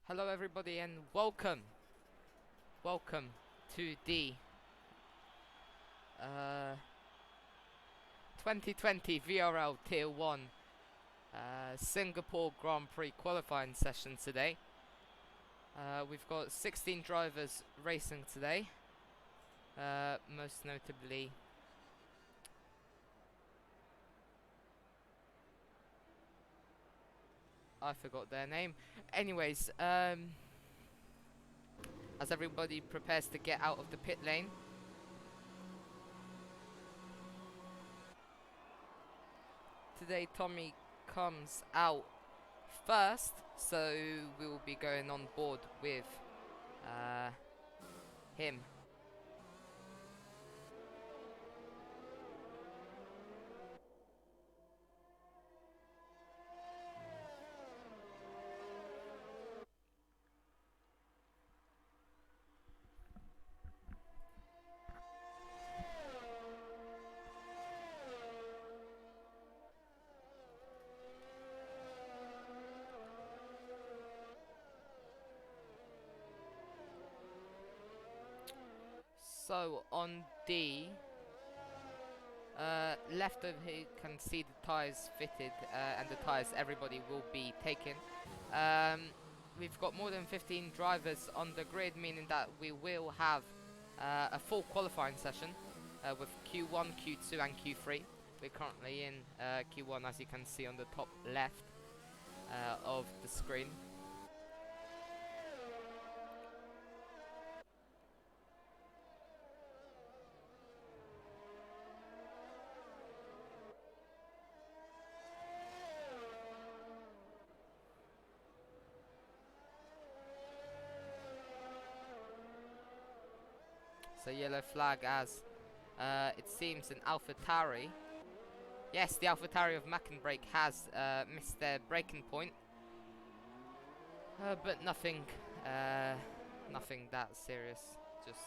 Hello everybody and welcome to the 2020 VRL Tier 1 Singapore Grand Prix qualifying session today. We've got 16 drivers racing today, most notably I forgot their name. Anyways, as everybody prepares to get out of the pit lane, today Tommy comes out first, so we will be going on board with him. So on the left over here, you can see the tyres fitted, and the tyres everybody will be taking. We've got more than 15 drivers on the grid, meaning that we will have a full qualifying session with Q1, Q2 and Q3. We're currently in Q1, as you can see on the top left of the screen. So yellow flag as it seems an AlphaTauri. Yes, the AlphaTauri of Mackenbrake has missed their braking point, but nothing that serious. Just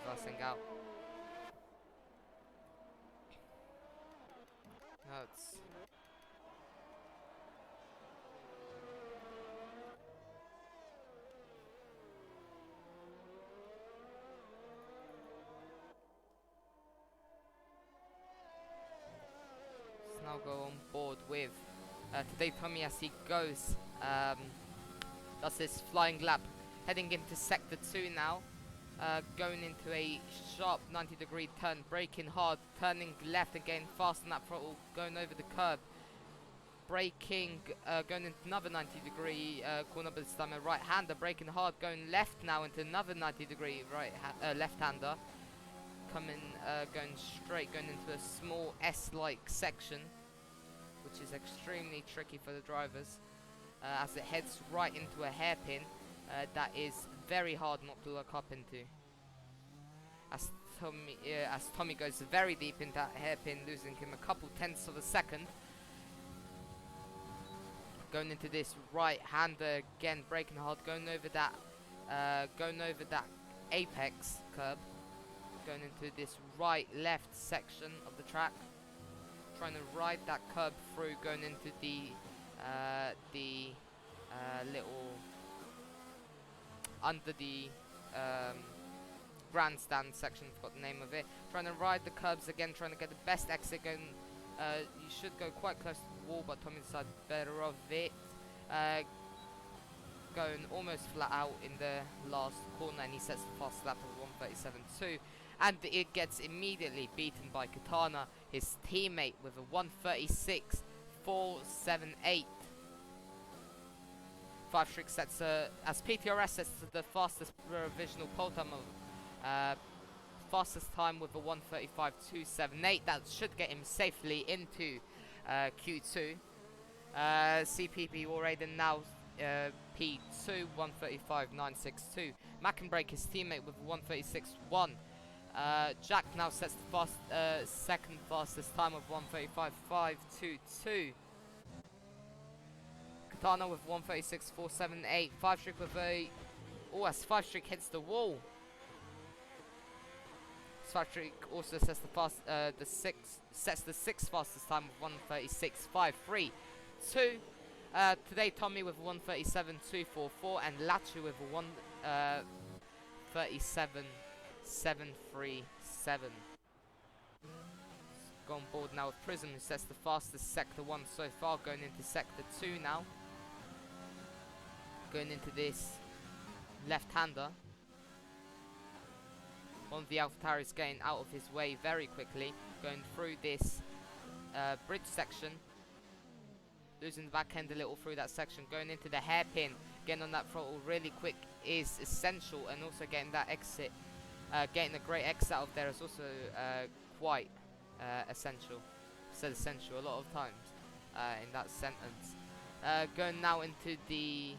reversing out. No, it's now go on board with today Tommy as he goes does this flying lap, heading into sector 2 now, going into a sharp 90-degree turn, braking hard, turning left again, fast on that throttle, going over the curb, braking, going into another 90-degree corner, but this time a right-hander, braking hard, going left now into another 90-degree left-hander, going straight, going into a small S-like section, which is extremely tricky for the drivers, as it heads right into a hairpin that is very hard not to look up into. As Tommy goes very deep into that hairpin, losing him a couple tenths of a second. Going into this right-hander again, braking hard, going over that apex curb. Going into this right-left section of the track, trying to ride that curb through, going into the little under the grandstand section, forgot the name of it, trying to ride the curbs again, trying to get the best exit going. You should go quite close to the wall, but Tommy decided better of it, going almost flat out in the last corner, and he sets the fast lap of 1:37.2, and it gets immediately beaten by Katana, his teammate, with a 1:36.478. 5 Streak sets as PTRS sets the fastest provisional pole time of fastest time with a 1:35.278. That should get him safely into Q2. CPP already now P2 1:35.962. Mackenbrake, his teammate, with 1:36.1. Jack now sets the second fastest time of 1:35.522. Katana with 1:36.478. 5 Streak with a as 5 Streak hits the wall. 5 Streak also sets the sixth fastest time of 1:36.532. Today Tommy with a 1:37.244 and Latu with a 1:37.737. Go on board now with Prism, who sets the fastest Sector 1 so far, going into Sector 2 now. Going into this left-hander. One of the AlphaTauris getting out of his way very quickly, going through this bridge section. Losing the back end a little through that section, going into the hairpin, getting on that throttle really quick is essential, and also getting that exit, getting a great exit out of there is also quite essential. Said essential a lot of times in that sentence. Going now into the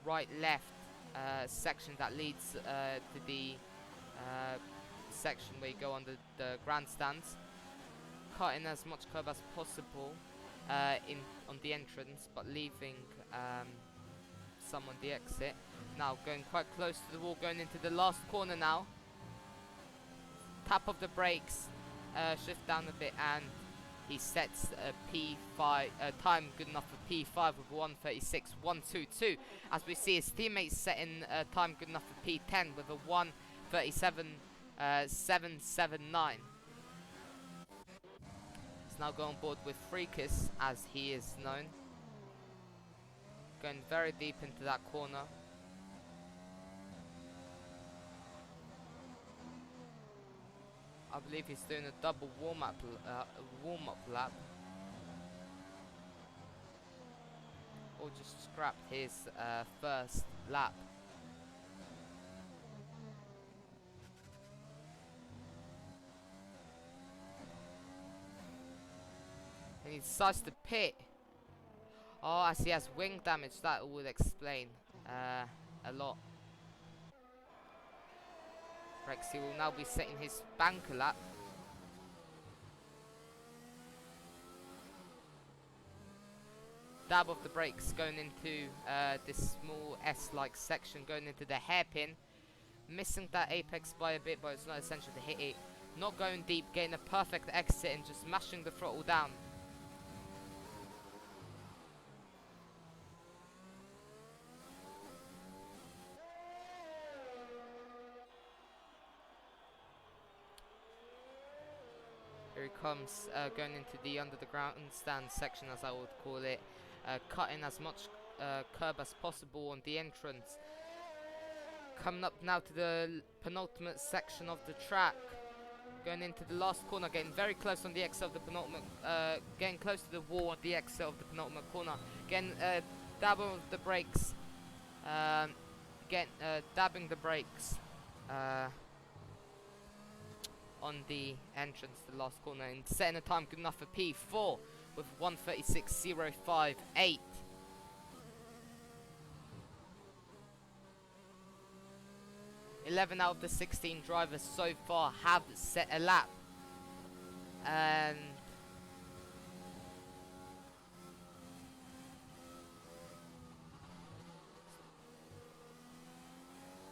right-left section that leads to the section where you go under the grandstands, cutting as much curb as possible on the entrance, but leaving some on the exit. Now going quite close to the wall, going into the last corner now. Tap of the brakes, shift down a bit, and he sets a P5 time good enough for P5 with 1:36.122. As we see his teammates setting a time good enough for P10 with a 1:37.779. He's now going on board with Freakus, as he is known. Going very deep into that corner. I believe he's doing a double warm-up lap. Or just scrapped his first lap. And he decides to pit. Oh, as he has wing damage, that would explain a lot. Rexy will now be setting his banker lap. Dab of the brakes going into this small S-like section, going into the hairpin. Missing that apex by a bit, but it's not essential to hit it. Not going deep, getting a perfect exit and just mashing the throttle down. Here he comes, going into the under the grandstand section, as I would call it, cutting as much curb as possible on the entrance. Coming up now to the penultimate section of the track, going into the last corner, getting very close on the exit of the penultimate, getting close to the wall on the exit of the penultimate corner, getting dabbing of the brakes, dabbing the brakes. On the entrance to the last corner and setting a time good enough for P4 with 1:36.058. (11 out of the 16 drivers so far have set a lap, and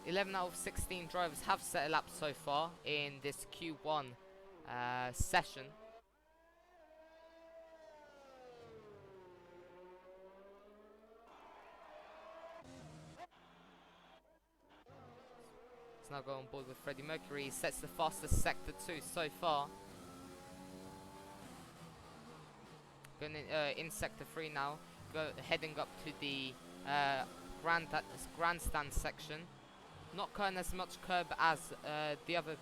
11 out of 16 drivers have set a lap so far in this Q1 session. Let's now go on board with Freddie Mercury. He sets the fastest Sector 2 so far. Going in Sector 3 now, heading up to the grandstand section. Not cutting as much curb as the other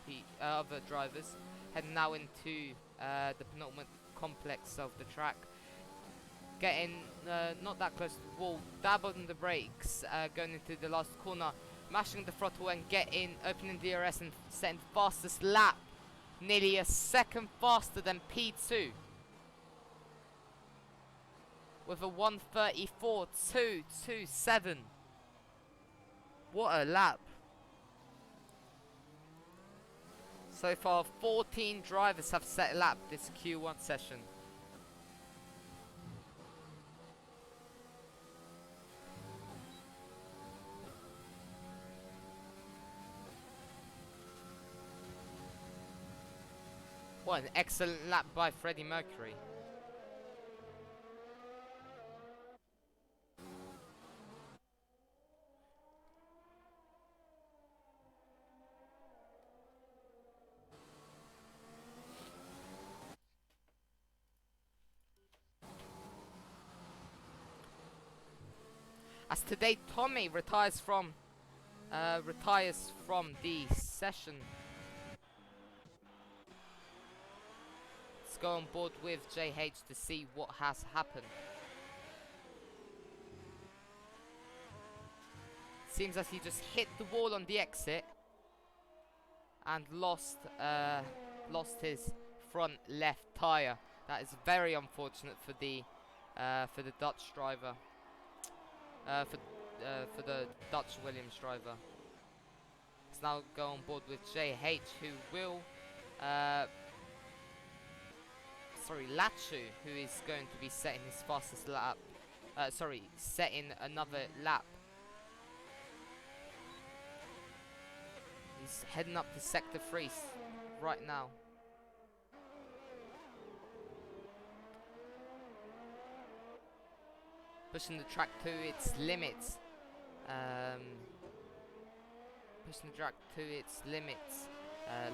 drivers. Heading now into the penultimate complex of the track. Getting not that close to the wall. Dabbing the brakes. Going into the last corner. Mashing the throttle and opening DRS and setting the fastest lap. Nearly a second faster than P2. With a 1:34.227. What a lap. So far, 14 drivers have set a lap this Q1 session. What an excellent lap by Freddie Mercury. As today Tommy retires from the session. Let's go on board with JH to see what has happened. Seems as he just hit the wall on the exit and lost his front left tyre. That is very unfortunate for the Dutch driver, for the Dutch Williams driver. Let's now go on board with JH, who will, Lachu, who is going to be setting his fastest lap. Setting another lap. He's heading up to Sector 3 right now. Pushing the track to its limits. Pushing the track to its limits.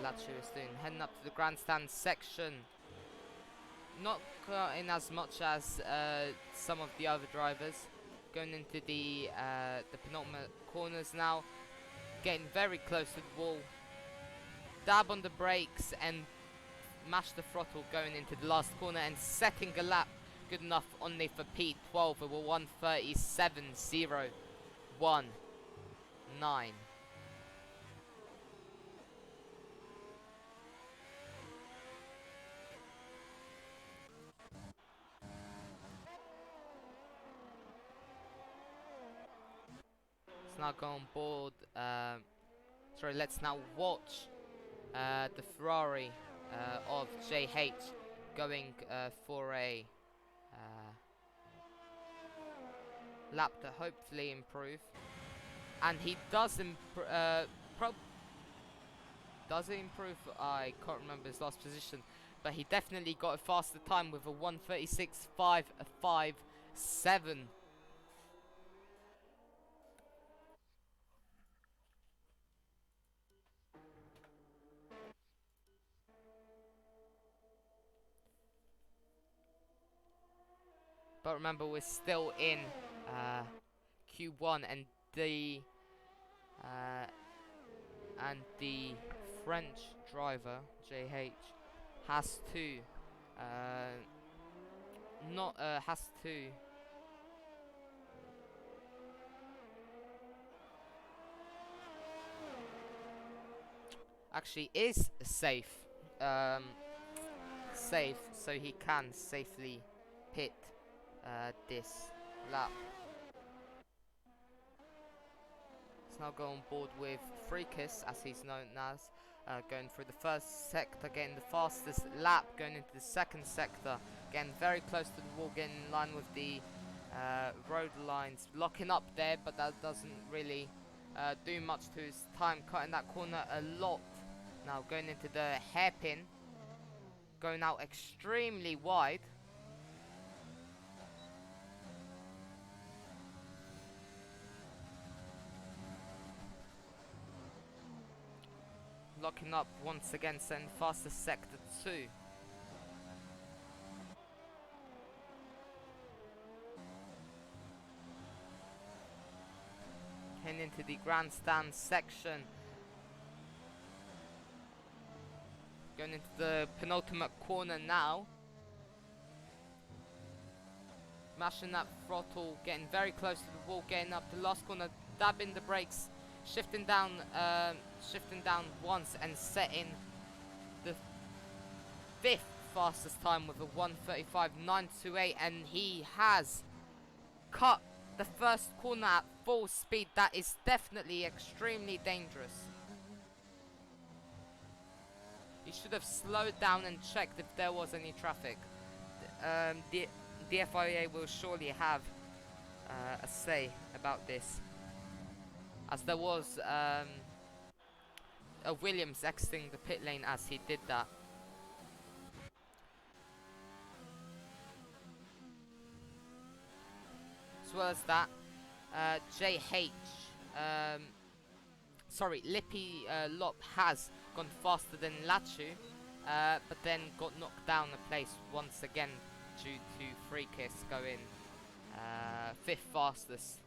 Lachu is doing. Heading up to the grandstand section. Not in as much as some of the other drivers. Going into the penultimate corners now. Getting very close to the wall. Dab on the brakes and mash the throttle going into the last corner and setting a lap good enough only for P12 with a 1:37.019. Let's now go on board. Let's now watch the Ferrari of JH going for a lap to hopefully improve. And he does improve. Does he improve? I can't remember his last position, but he definitely got a faster time with a 1:36.557. But remember, we're still in Q1, and the French driver JH has to actually is safe, so he can safely pit this lap. Let's now go on board with Freakus, as he's known as, going through the first sector, getting the fastest lap, going into the second sector, getting very close to the wall, getting in line with the road lines, locking up there, but that doesn't really do much to his time, cutting that corner a lot. Now going into the hairpin, going out extremely wide. Locking up once again, setting fastest sector 2. Heading into the grandstand section. Going into the penultimate corner now. Mashing that throttle, getting very close to the wall, getting up the last corner, dabbing the brakes, shifting down once and setting the 5th fastest time with a 1:35.928, and he has cut the first corner at full speed. That is definitely extremely dangerous. He should have slowed down and checked if there was any traffic. The FIA will surely have a say about this, as there was a Williams exiting the pit lane as he did that. As well as that, Lippy Lop has gone faster than Lachu, but then got knocked down a place once again due to Freakus going 5th fastest.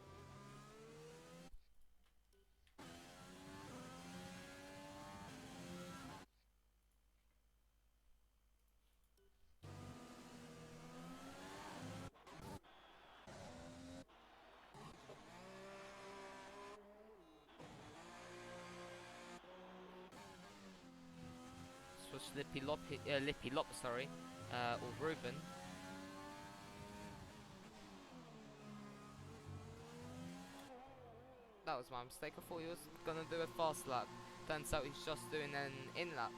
Lippy Lop, sorry, or Ruben. That was my mistake. I thought he was gonna do a fast lap. Turns out he's just doing an in lap.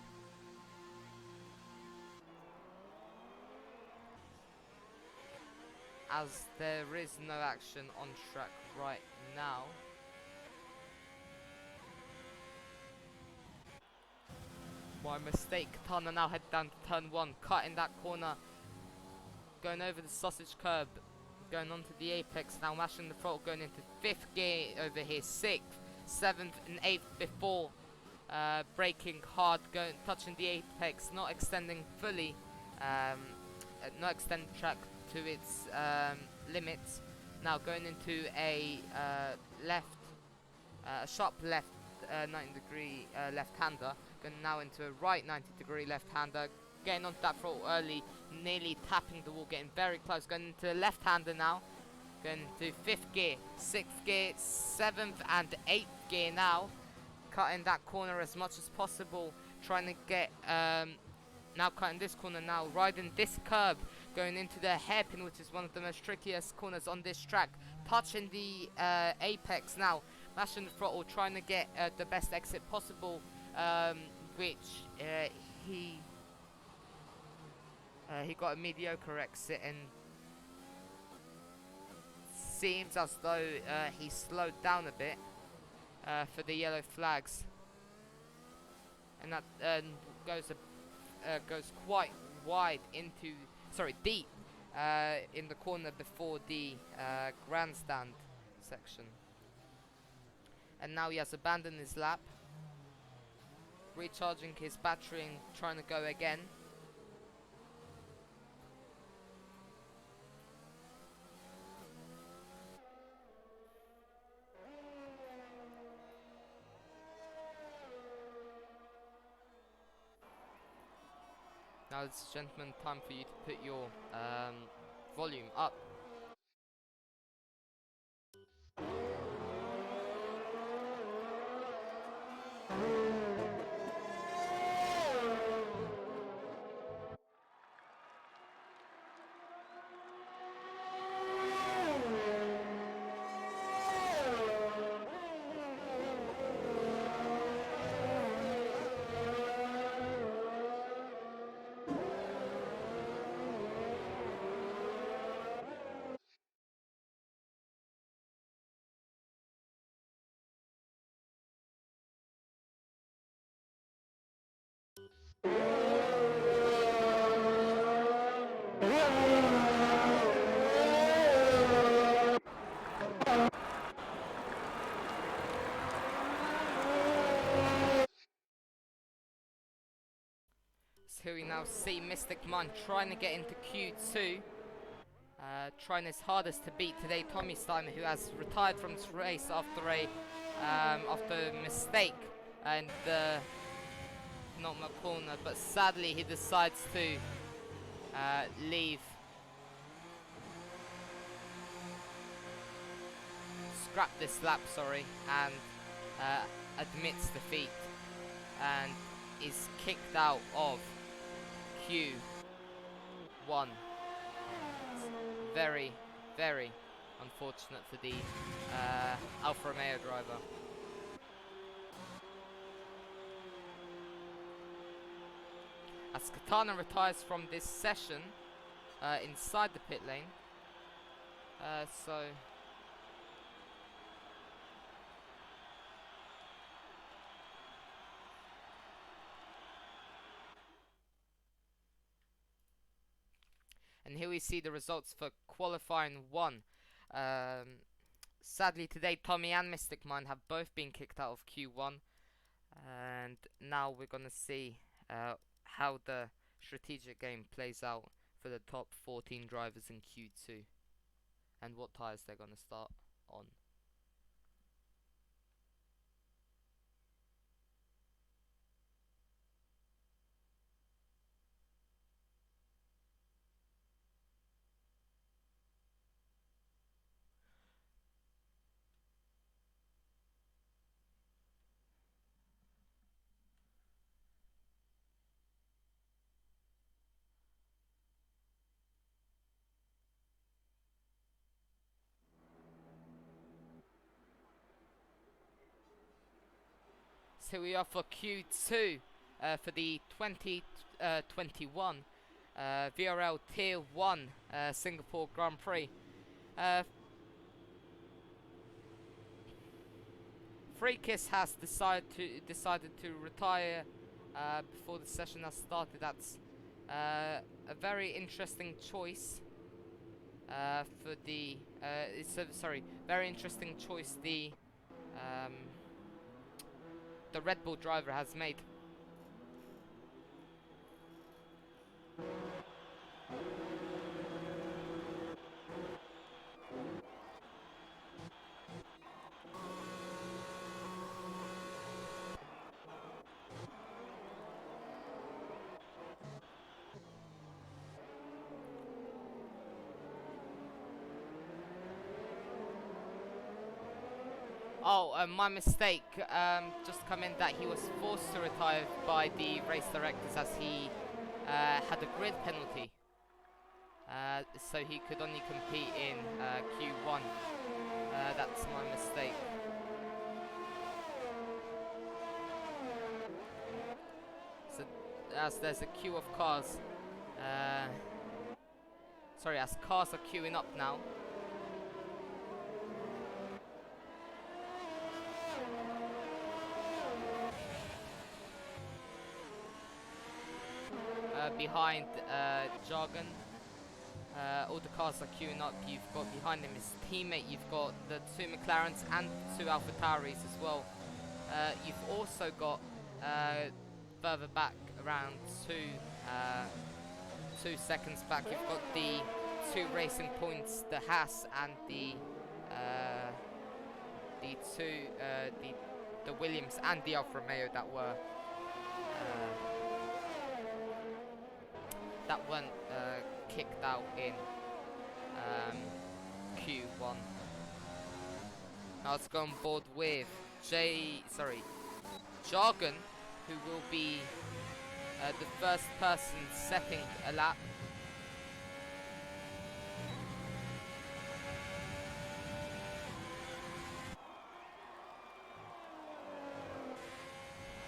As there is no action on track right now. My mistake. Katana now head down to turn 1, cutting that corner, going over the sausage curb, going onto the apex, now mashing the throttle, going into 5th gear over here, 6th, 7th and 8th before braking hard, going touching the apex, not extending fully, not extending track to its limits. Now going into a left, a sharp left 90-degree left-hander, going now into a right 90-degree left-hander, getting onto that throttle early, nearly tapping the wall, getting very close, going into left-hander now, going into 5th gear, 6th gear, 7th and 8th gear now, cutting that corner as much as possible, trying to get, now cutting this corner now, riding this curb, going into the hairpin, which is one of the most trickiest corners on this track, touching the apex now, mashing the throttle, trying to get the best exit possible, which he got a mediocre exit, and seems as though he slowed down a bit for the yellow flags, and that goes quite wide into, sorry, deep in the corner before the grandstand section. And now he has abandoned his lap, recharging his battery and trying to go again. Now, ladies and gentlemen, time for you to put your volume up. So here we now see Mystic Mind trying to get into Q2, trying his hardest to beat today Tommy Steiner, who has retired from this race after a mistake and not my corner, but sadly he decides to leave, scrap this lap, sorry, and admits defeat and is kicked out of Q1. It's very, very unfortunate for the Alfa Romeo driver. As Katana retires from this session inside the pit lane, and here we see the results for qualifying 1. Sadly today Tommy and Mystic Mind have both been kicked out of Q1, and now we're gonna see how the strategic game plays out for the top 14 drivers in Q2 and what tyres they're gonna start on. So we are for Q2 for the 2021 VRL Tier 1 Singapore Grand Prix. Freekiss has decided to retire before the session has started. That's a very interesting choice for the. Very interesting choice the Red Bull driver has made. Oh, my mistake. Just come in that he was forced to retire by the race directors as he had a grid penalty. So he could only compete in Q1. That's my mistake. So as there's a queue of cars. As cars are queuing up now. Behind Jargon. All the cars are queuing up. You've got behind him his teammate. You've got the 2 McLarens and 2 AlphaTauris as well. You've also got further back, around 2 seconds back, you've got the 2 Racing Points, the Haas and the Williams and the Alfa Romeo that weren't kicked out in Q1. Now let's go on board with Jargon, who will be the first person setting a lap.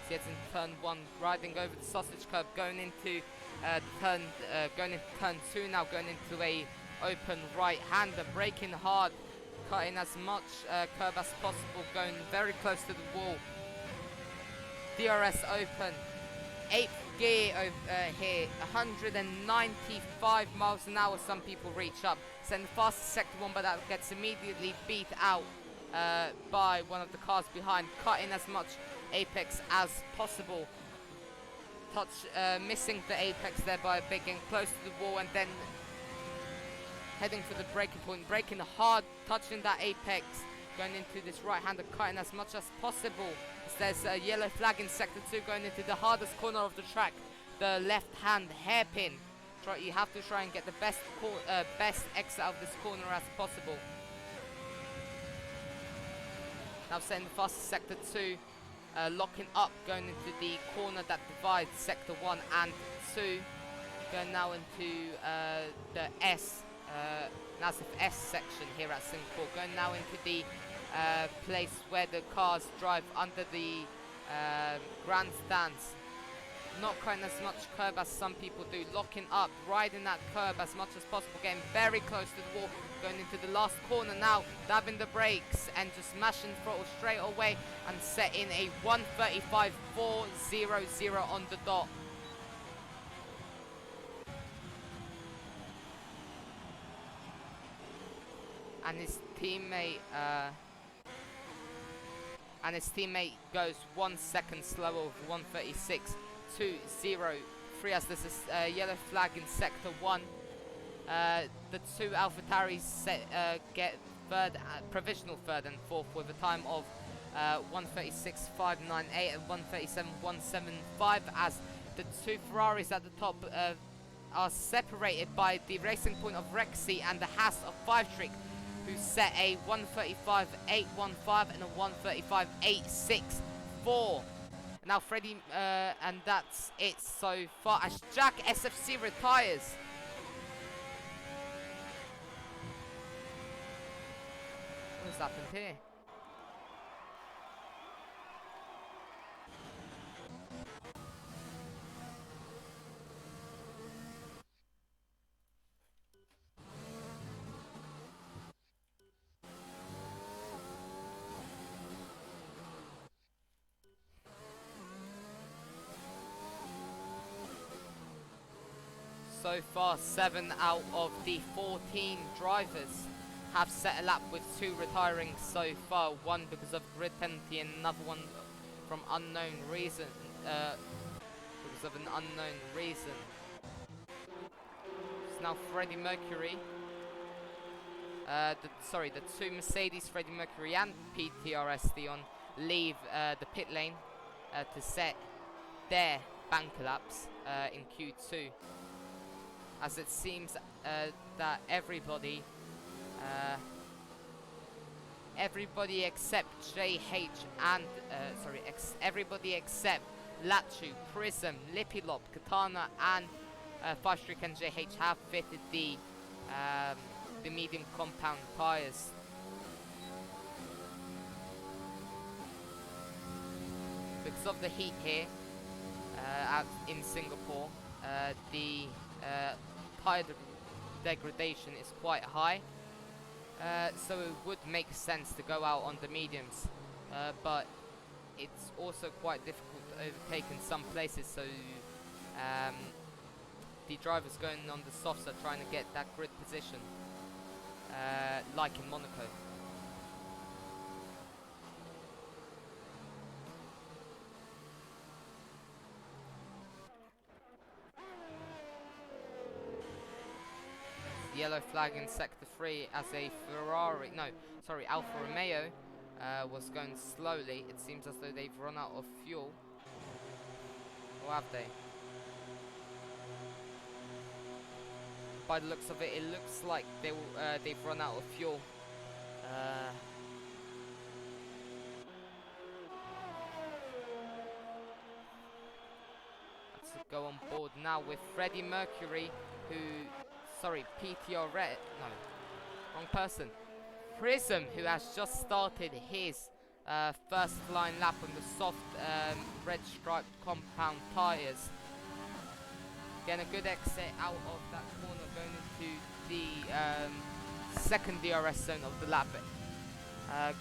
So it's in turn 1, riding over the sausage curb, going into turn 2 now, going into a open right-hander, braking hard, cutting as much curb as possible, going very close to the wall. DRS open, 8th gear here, 195 miles an hour some people reach up. Send the fastest sector 1, but that gets immediately beat out by one of the cars behind, cutting as much apex as possible. Missing the apex there by a bit, getting close to the wall and then heading for the braking point, braking hard, touching that apex, going into this right-hander, cutting as much as possible. There's a yellow flag in sector 2, going into the hardest corner of the track, the left-hand hairpin. You have to try and get the best exit out of this corner as possible. Now setting the fastest sector 2. Locking up, going into the corner that divides sector 1 and 2. Going now into the Nazif S section here at Singapore. Going now into the place where the cars drive under the grandstands. Not cutting as much curb as some people do. Locking up, riding that curb as much as possible, getting very close to the wall. Going into the last corner now, dabbing the brakes and just smashing throttle straight away and setting a 1:35.400 on the dot. And his teammate goes 1 second slower with 1:36.203 as there's a yellow flag in sector 1. The 2 AlphaTauris get provisional third and fourth with a time of 1:36.598 and 1:37.175 as the 2 Ferraris at the top are separated by the Racing Point of Rexy and the Haas of Five-Trick, who set a 1:35.815 and a 1:35.864. Now Freddie, and that's it so far as Jack SFC retires. What has happened here? So far, 7 out of the 14 drivers have set a lap, with 2 retiring so far. One because of grid penalty and another one from unknown reason. Because of an unknown reason. It's now Freddie Mercury. The 2 Mercedes, Freddie Mercury and PTRS Dion, leave the pit lane to set their banker laps in Q2. As it seems that everybody except JH and everybody except Latchu, Prism, Lipilop, Katana and 5-Streak and JH have fitted the medium compound tyres. Because of the heat here out in Singapore, the tyre degradation is quite high, so it would make sense to go out on the mediums, but it's also quite difficult to overtake in some places, so the drivers going on the softs are trying to get that grid position, like in Monaco. Yellow flag in sector 3 as a Alfa Romeo was going slowly. It seems as though they've run out of fuel. Or have they? By the looks of it, it looks like they've run out of fuel. Let's go on board now with Freddie Mercury, wrong person. Prism, who has just started his first line lap on the soft red striped compound tyres. Getting a good exit out of that corner, going into the second DRS zone of the lap.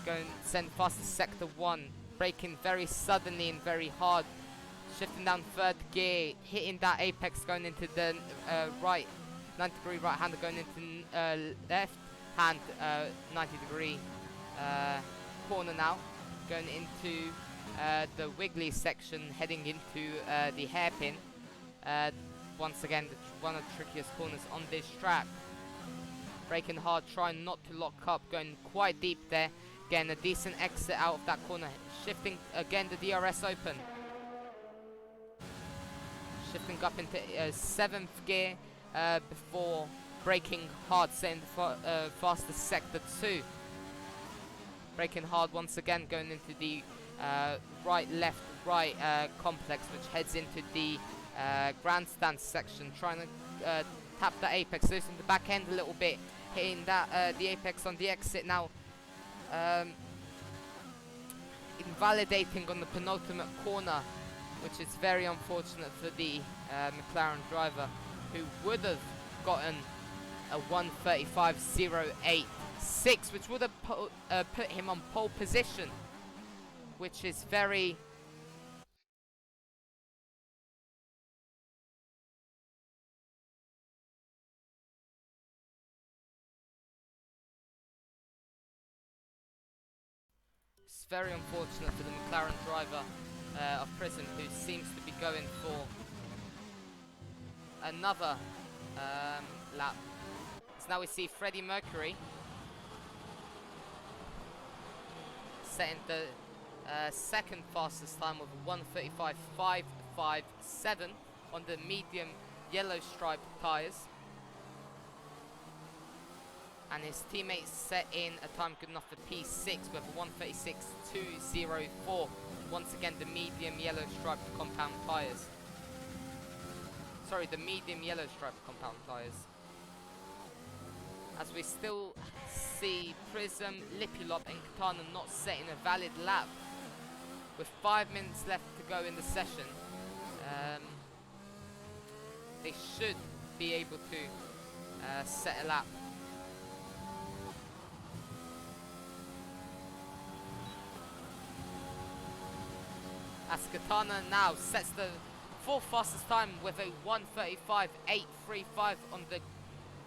Going send past the sector 1, braking very suddenly and very hard, shifting down third gear, hitting that apex, going into the right 90-degree right hander, going into left hand 90-degree corner now, going into the wiggly section, heading into the hairpin. Once again, one of the trickiest corners on this track. Braking hard, trying not to lock up, going quite deep there. Getting a decent exit out of that corner. Shifting again, the DRS open. Shifting up into 7th gear before braking hard, setting the fastest sector 2. Braking hard once again, going into the right, left, right complex, which heads into the grandstand section, trying to tap the apex, loosen the back end a little bit, hitting that the apex on the exit now, invalidating on the penultimate corner, which is very unfortunate for the McLaren driver, who would have gotten a 1:35.086, which would have put him on pole position, which is very unfortunate for the McLaren driver of Prism, who seems to be going for another lap. So now we see Freddie Mercury setting the second fastest time with a 1:35.557 on the medium yellow stripe tyres. And his teammates set in a time good enough for P6 with a 1:36.204. Once again, the medium yellow striped compound tyres. Sorry, the medium yellow striped compound tyres. As we still see Prism, Lipulop and Katana not setting a valid lap. With 5 minutes left to go in the session, they should be able to set a lap. As Katana now sets the fourth fastest time with a 1:35.835 on the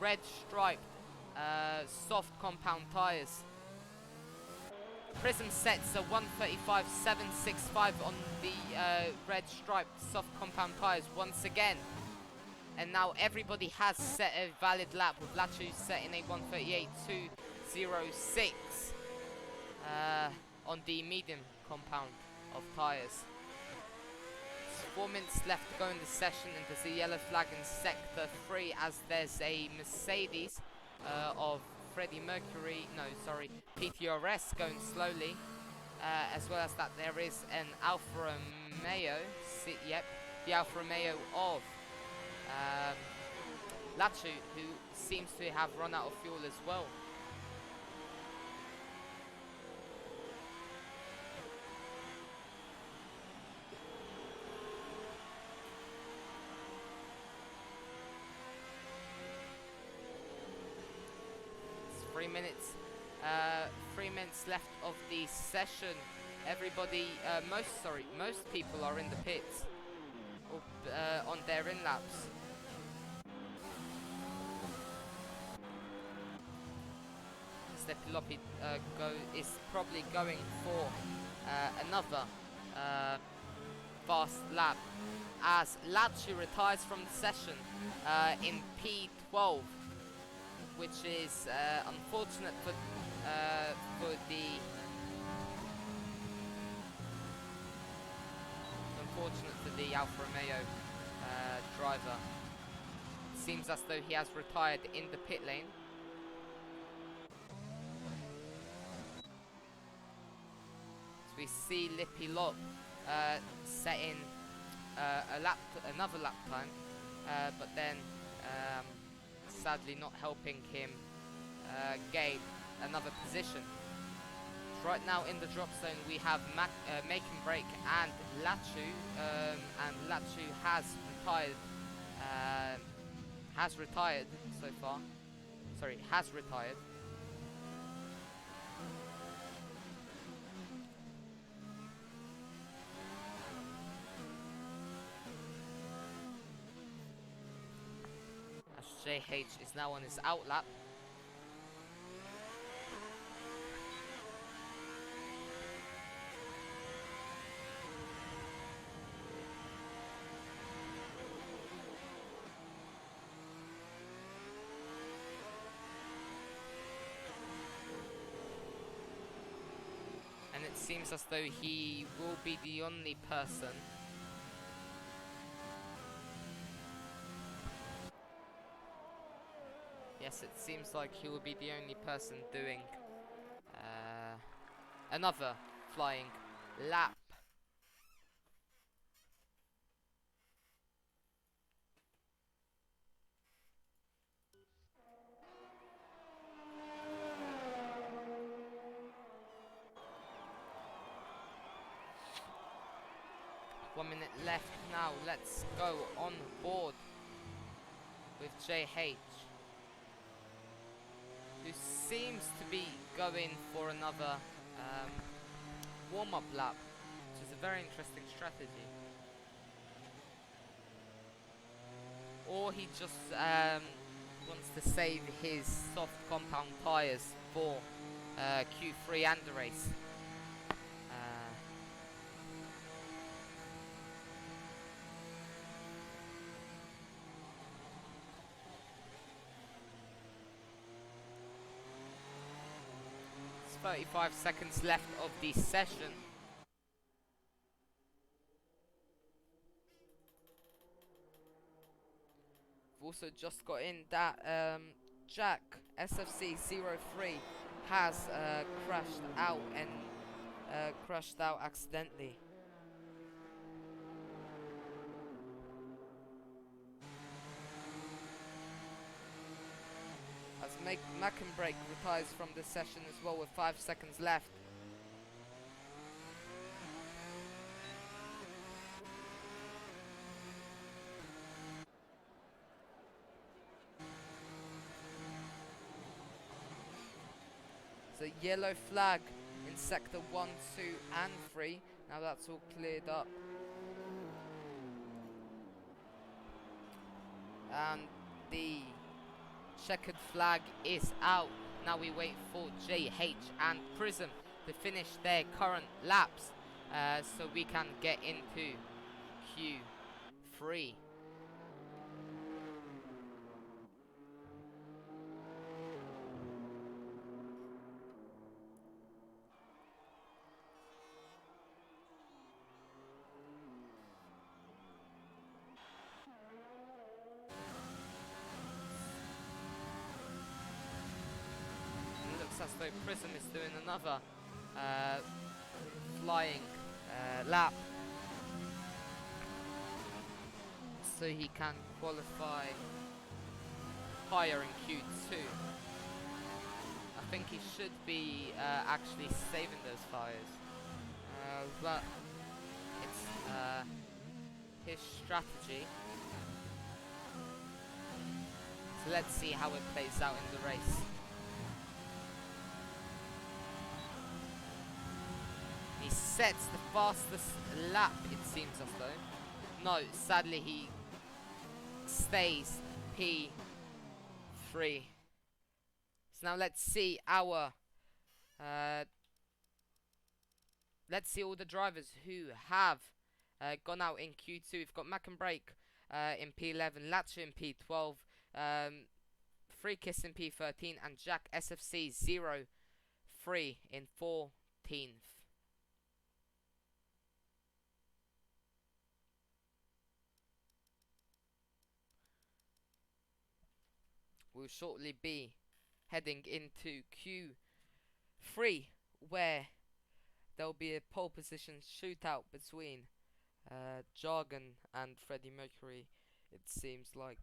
red striped soft compound tyres. Prism sets a 1:35.765 on the red striped soft compound tyres once again. And now everybody has set a valid lap, with Lachu setting a 1:38.206 on the medium compound of tyres. 4 minutes left to go in the session, and there's a yellow flag in sector 3 as there's a Mercedes of Freddie Mercury, PTRS going slowly, as well as that there is an Alfa Romeo, the Alfa Romeo of Lachu, who seems to have run out of fuel as well. It's 3 minutes left of the session. Everybody, most people are in the pits on their in laps. Stepilopi is probably going for another fast lap as Lachu retires from the session in P12, which is unfortunate for the Alfa Romeo driver. It seems as though he has retired in the pit lane. So we see Lippi Lop setting another lap time, but then sadly not helping him gain another position. Right now in the drop zone we have Make and Break and Lachu, and Lachu has retired so far. Sorry, has retired. As JH is now on his out lap. And it seems as though he will be the only person Yes, it seems like he will be the only person doing another flying lap. One minute left now. Let's go on board with JH, who seems to be going for another warm-up lap, which is a very interesting strategy. Or he just wants to save his soft compound tyres for Q3 and the race. 35 seconds left of the session. We've also just got in that Jack SFC03 has crashed out and crashed out accidentally. As Mackenbrake retires from the session as well with 5 seconds left. So yellow flag in sector 1, 2 and 3. Now that's all cleared up. and the checkered flag is out. Now we wait for JH and Prism to finish their current laps, so we can get into Q3. Looks as though Prism is doing another flying lap, so he can qualify higher in Q2. I think he should be actually saving those fires, but it's his strategy. So let's see how it plays out in the race. He sets the fastest lap, it seems as though. No, sadly he stays P3. So now let's see our let's see all the drivers who have gone out in Q2. We've got Mac and Break in P11, Latcher in P12, Free Kiss in P13, and Jack SFC 03 in 14th. We'll shortly be heading into Q3, where there'll be a pole position shootout between Jargon and Freddie Mercury, it seems like.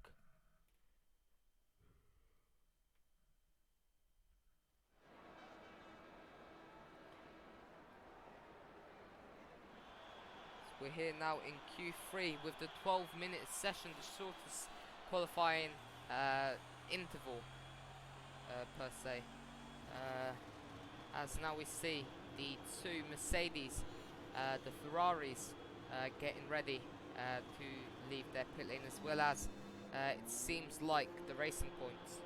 So we're here now in Q3 with the 12-minute session, the shortest qualifying interval per se, as now we see the two Mercedes, the Ferraris, getting ready to leave their pit lane, as well as it seems like the Racing Points.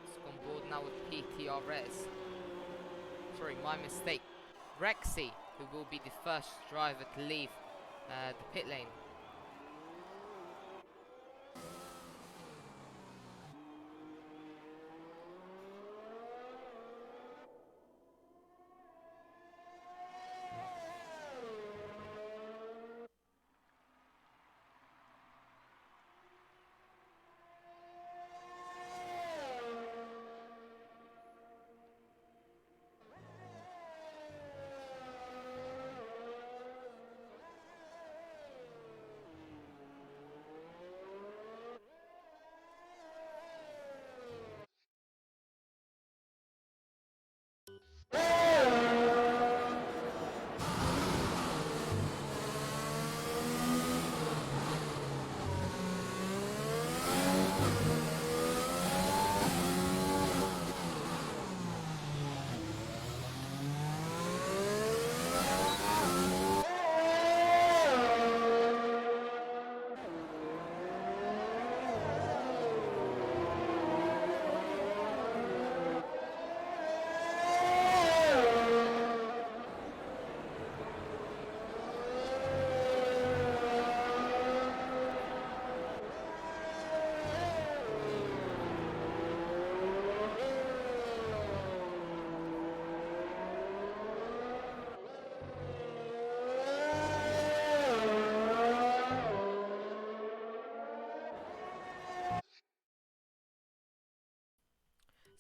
It's on board now with PTRS. Sorry, my mistake. Rexy, who will be the first driver to leave the pit lane.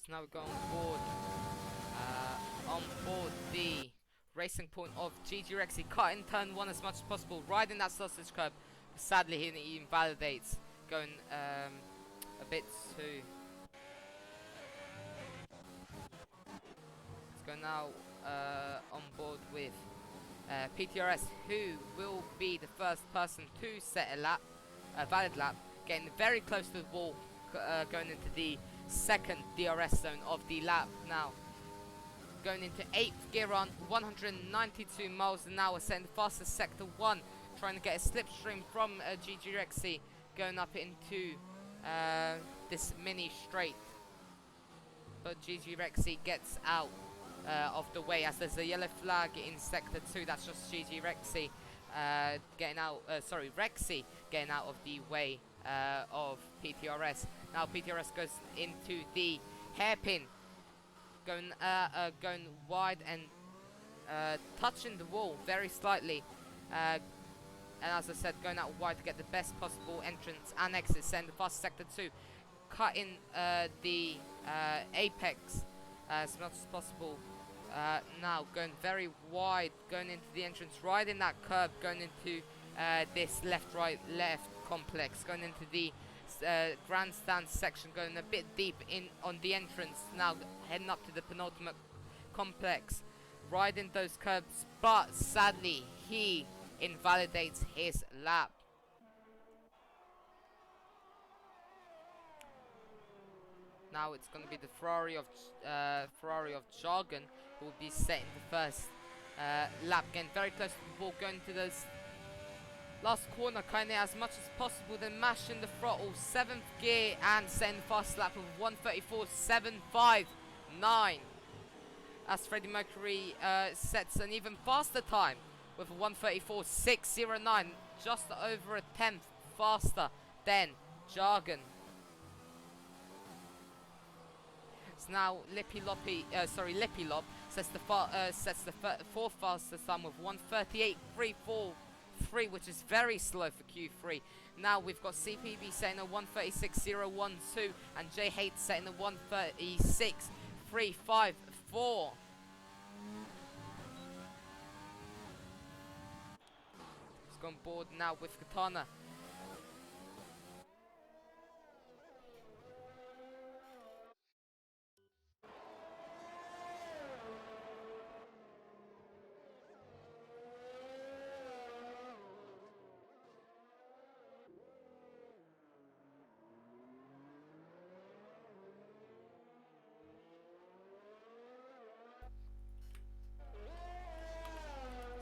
So now we go on board the Racing Point of GG Rexy, cutting turn 1 as much as possible, riding that sausage curb. Sadly he invalidates, going a bit too. Let's go now on board with PTRS, who will be the first person to set a valid lap, getting very close to the wall, going into the second DRS zone of the lap now. Going into 8th gear on 192 miles an hour, setting the fastest sector 1 trying to get a slipstream from GG Rexy going up into this mini straight. But GG Rexy gets out of the way as there's a yellow flag in sector 2. That's just GG Rexy getting out, Rexy getting out of the way of PTRS. Now PTRS goes into the hairpin, going wide and touching the wall very slightly, and as I said, going out wide to get the best possible entrance and exit. Send the fast sector 2, cutting the apex as much as possible. Now going very wide, going into the entrance, riding that curb, going into this left complex, going into the grandstand section, going a bit deep in on the entrance. Now heading up to the penultimate complex, riding those curbs, but sadly he invalidates his lap. Now it's going to be the Ferrari of Jargon who will be setting the first lap. Getting very close to the ball, going to those last corner, kind of as much as possible, then mashing the throttle, 7th gear, and setting the fast lap of 1:34.759. As Freddie Mercury sets an even faster time with a 1:34.609, just over a tenth faster than Jargon. So now Lippy Lop sets the fourth fastest time with 1:38.343, which is very slow for Q3. Now we've got CPB setting a 1:36.012 and J Hate setting a 1:36.354. He's gone board now with Katana.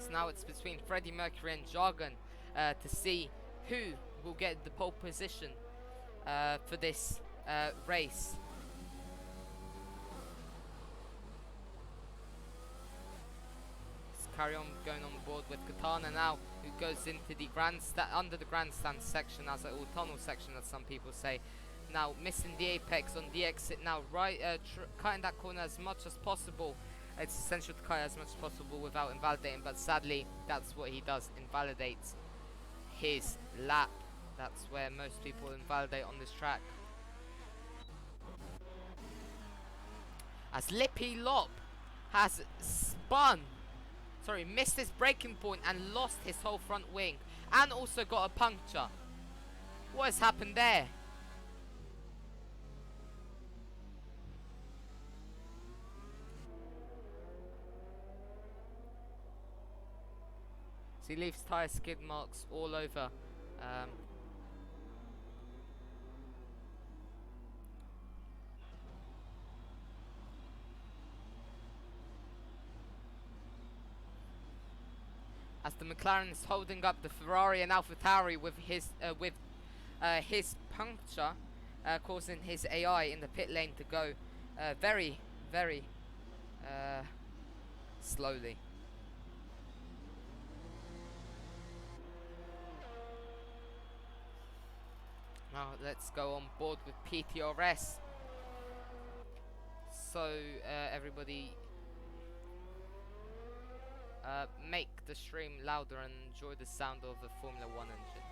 Now it's between Freddie Mercury and Jargon to see who will get the pole position for this race. Let's carry on going on board with Katana now, who goes into the under the grandstand section, as a tunnel section as some people say. Now missing the apex on the exit. Now cutting that corner as much as possible. It's essential to cut as much as possible without invalidating, but sadly that's what he does, invalidates his lap. That's where most people invalidate on this track. As Lippy Lop has missed his braking point and lost his whole front wing, and also got a puncture. What has happened there? So he leaves tyre skid marks all over. As the McLaren is holding up the Ferrari and AlphaTauri with his puncture, causing his AI in the pit lane to go very, very slowly. Now let's go on board with PTRS. So everybody make the stream louder and enjoy the sound of the Formula 1 engine.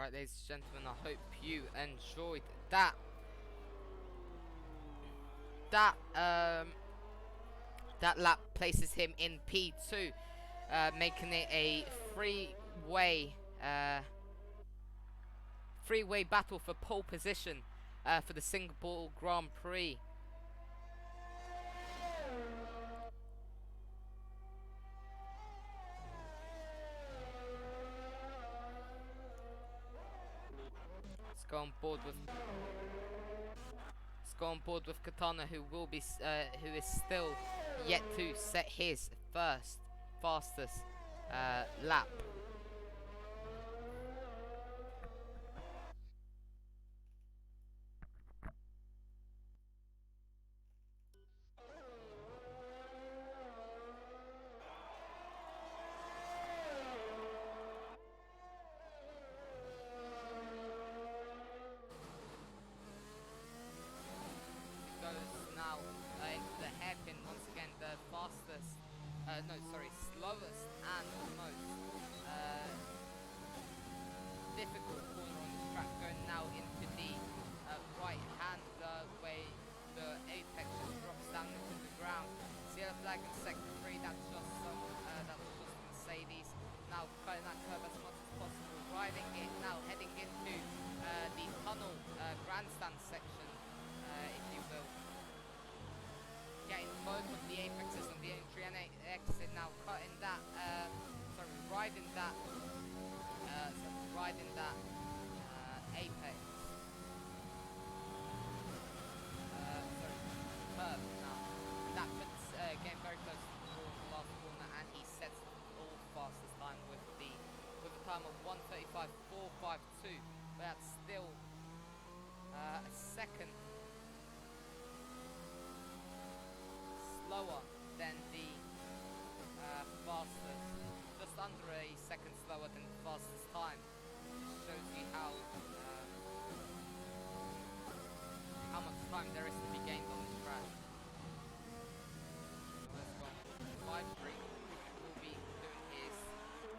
Right, ladies and gentlemen, I hope you enjoyed that. That lap places him in P2, making it a freeway battle for pole position for the Singapore Grand Prix. Let's go on board with Katana, who is still yet to set his fastest lap. Goes now into the hairpin once again, the slowest and most difficult corner on the track, going now into the right hand way the apex just drops down into the ground. Sierra flag in sector 3, that was just Mercedes. Now cutting that curve as much as possible, riding it now, heading into the tunnel grandstand section, if you will. Getting both of the apexes on the entry and exit now, riding that apex. Curve now. That puts getting very close to the last corner, and he sets all fastest time with a time of 1:35.452. But that's still a second slower than the fastest, just under a second slower than the fastest time. Shows you how much time there is to be gained on the track. Let's go. 5-3 will be doing his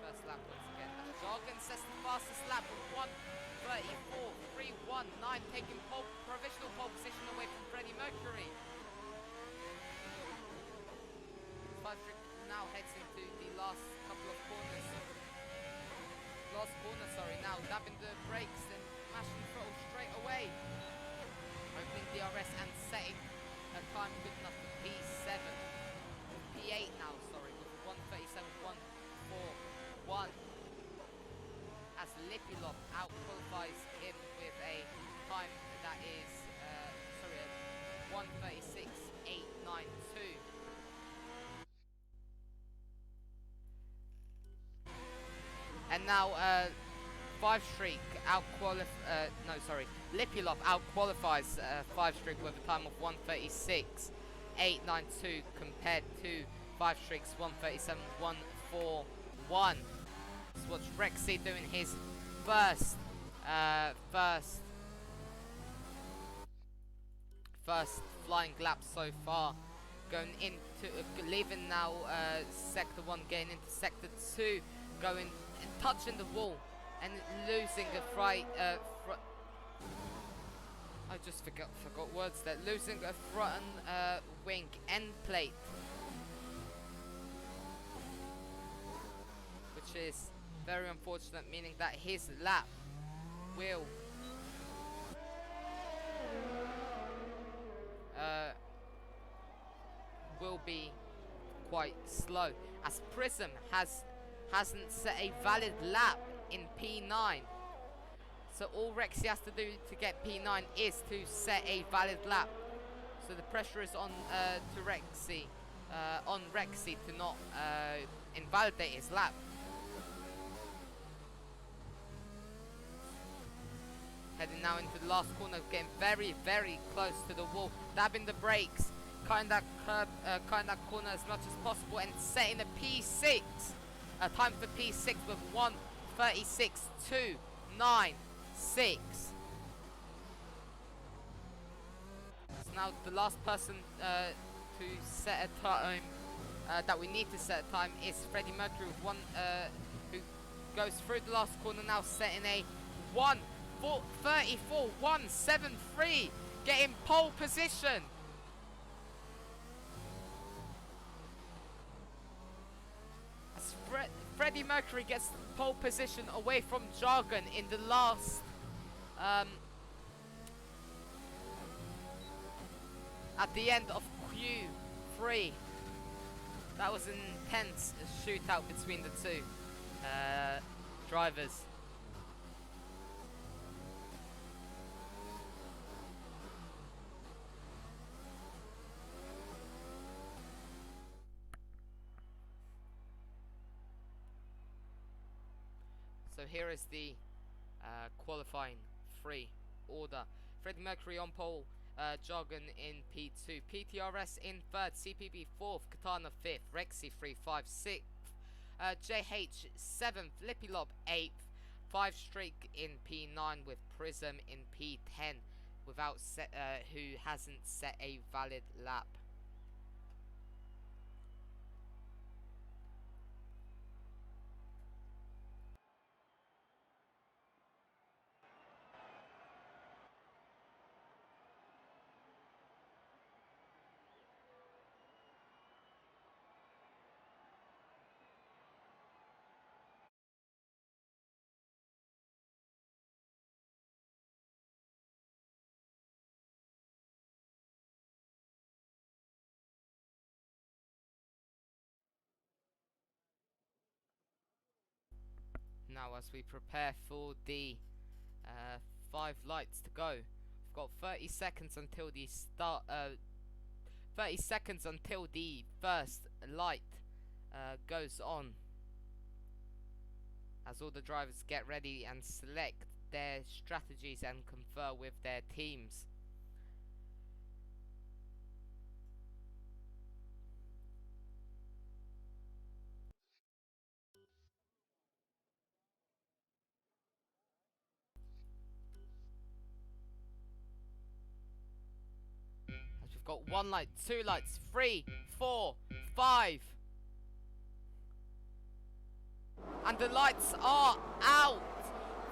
first lap once again. Jargon sets the fastest lap with 1:34.319, taking provisional pole position away from Freddie Mercury. 5-3 now heads into the last couple of corners. Now dabbing the brakes and mashing the throttle straight away. Opening DRS and setting a time good enough for P8 now, with 1:37.141. As Lipilov out-qualifies him with a time that is, 1:36.892. And now, Lipilov out-qualifies 5-Streak with a time of 1:36.892 compared to 5-Streak's 1:37.141. So watch Rexy doing his first flying lap so far. Going into, leaving now Sector 1, getting into Sector 2, going and touching the wall and losing a I just forgot words there. Losing a front wing end plate, which is very unfortunate, meaning that his lap will be quite slow, as Prism hasn't set a valid lap in P9. So all Rexy has to do to get P9 is to set a valid lap. So the pressure is on Rexy to not invalidate his lap. Heading now into the last corner, getting very, very close to the wall, dabbing the brakes, cutting that corner as much as possible, and setting a P6. A time for P6 with 1:36.296. So now the last person to set a time that we need to set a time is Freddie Mercury with who goes through the last corner now, setting a 1:34.173, getting pole position. As Freddie Mercury gets pole position away from Jargon in the last at the end of Q3. That was an intense shootout between the two drivers. So here is the qualifying free order. Freddie Mercury on pole, Jargon in P2, PTRS in 3rd, CPB 4th, Katana 5th, Rexy 3-5 6th, JH 7th, Lippy Lob 8th, 5 Streak in P9 with Prism in P10 without who hasn't set a valid lap. Now as we prepare for the 5 lights to go, we've got 30 seconds until the start. 30 seconds until the first light goes on. As all the drivers get ready and select their strategies and confer with their teams. As we've got 1 light, 2 lights, 3, 4, 5. And the lights are out.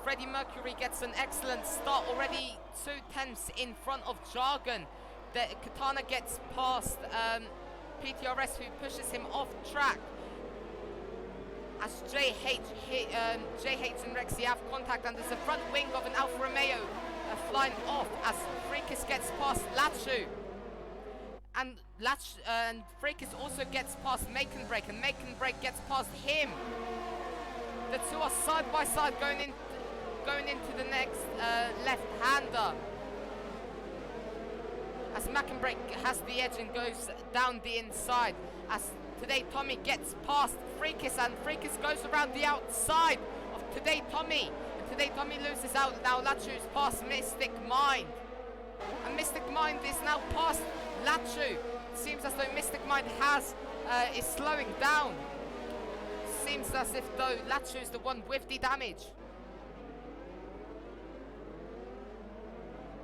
Freddie Mercury gets an excellent start, already 2 tenths in front of Jargon. The Katana gets past PTRS, who pushes him off track. As JH and Rexy have contact, and there's a front wing of an Alfa Romeo flying off as Freakus gets past Lachu. And Freakus also gets past Makenbrake, and Makenbrake gets past him. The two are side by side going into the next left-hander. As Makenbrake has the edge and goes down the inside. As Today Tommy gets past Freakus, and Freakus goes around the outside of Today Tommy. And Today Tommy loses out. Now Lachu's past Mystic Mind. And Mystic Mind is now past Lachu. It seems as though Mystic Mind is slowing down. Seems as if though Lachu is the one with the damage.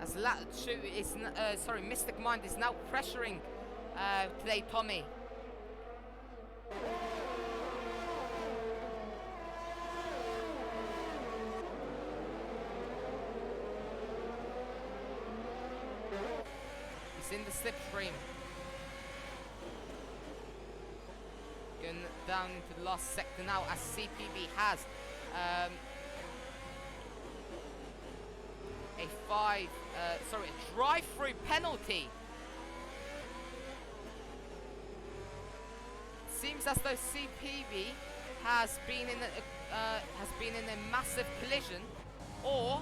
As Lachu is, Mystic Mind is now pressuring Today Tommy. He's in the slipstream. Going down into the last sector now, as CPB has a drive-through penalty. Seems as though CPB has been in a massive collision, or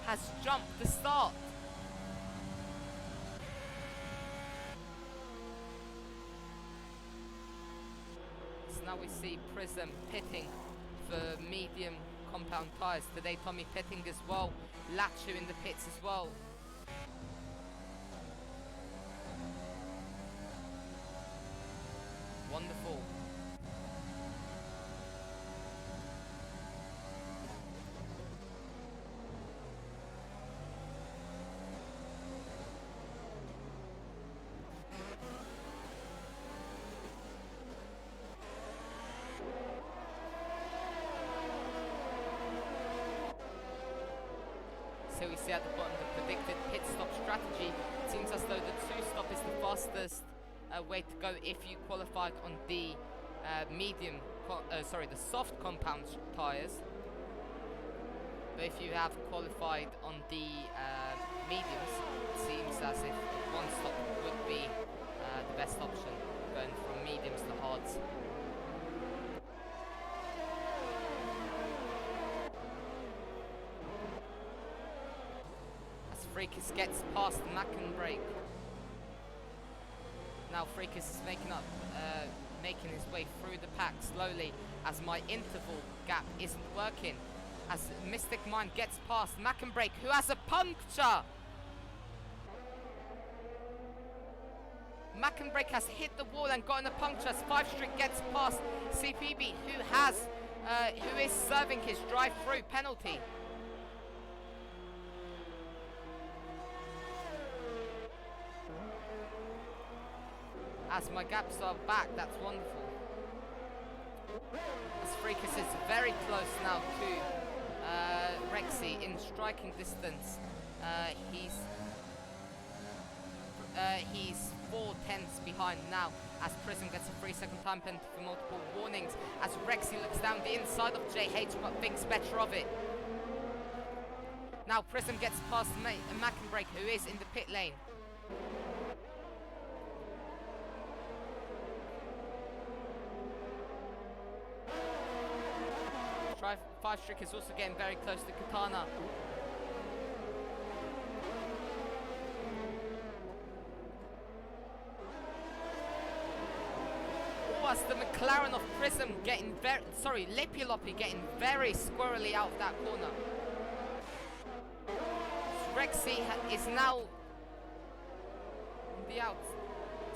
has jumped the start. Now we see Prism pitting for medium compound tyres. Today Tommy pitting as well. Lachu in the pits as well. Wonderful. strategy. It seems as though the two-stop is the fastest way to go if you qualified on the the soft compound tyres. But if you have qualified on the mediums, it seems as if one stop would be the best option, going from mediums to hards. As Freakus gets past Mackenbrake. Now Freakus is making his way through the pack slowly, as my interval gap isn't working. As Mystic Mind gets past Mackenbrake, who has a puncture! Mackenbrake has hit the wall and gotten a puncture as 5 Street gets past CPB, who is serving his drive-through penalty. As my gaps are back, that's wonderful. As Freakus is very close now to Rexy in striking distance. He's 4/10 behind now, as Prism gets a 3-second time penalty for multiple warnings, as Rexy looks down the inside of JH but thinks better of it. Now Prism gets past Mackenbrake, who is in the pit lane. 5 Strick is also getting very close to Katana. Was the McLaren of Prism getting Lippy Loppy getting very squirrely out of that corner. Rexy is now on the out.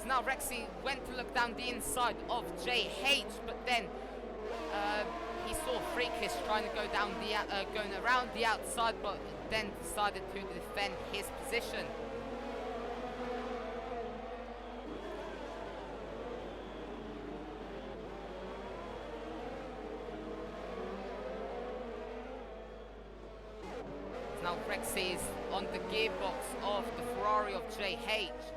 So now Rexy went to look down the inside of JH, but then he saw Freakish trying to go down going around the outside, but then decided to defend his position. Now Rexy is on the gearbox of the Ferrari of JH.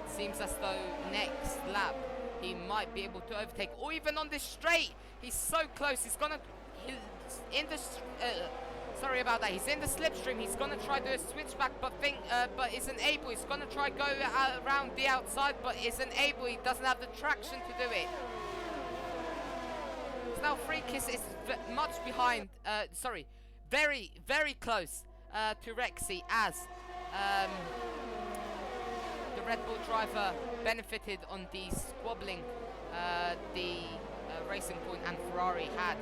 Seems as though next lap he might be able to overtake, or even on this straight. He's so close. He's sorry about that. He's in the slipstream. He's gonna try to do a switchback, but isn't able. He's gonna try go around the outside, but isn't able. He doesn't have the traction to do it. So now Freakiss is much behind. Very, very close to Rexy, as the Red Bull driver benefited on the squabbling the Racing Point and Ferrari had.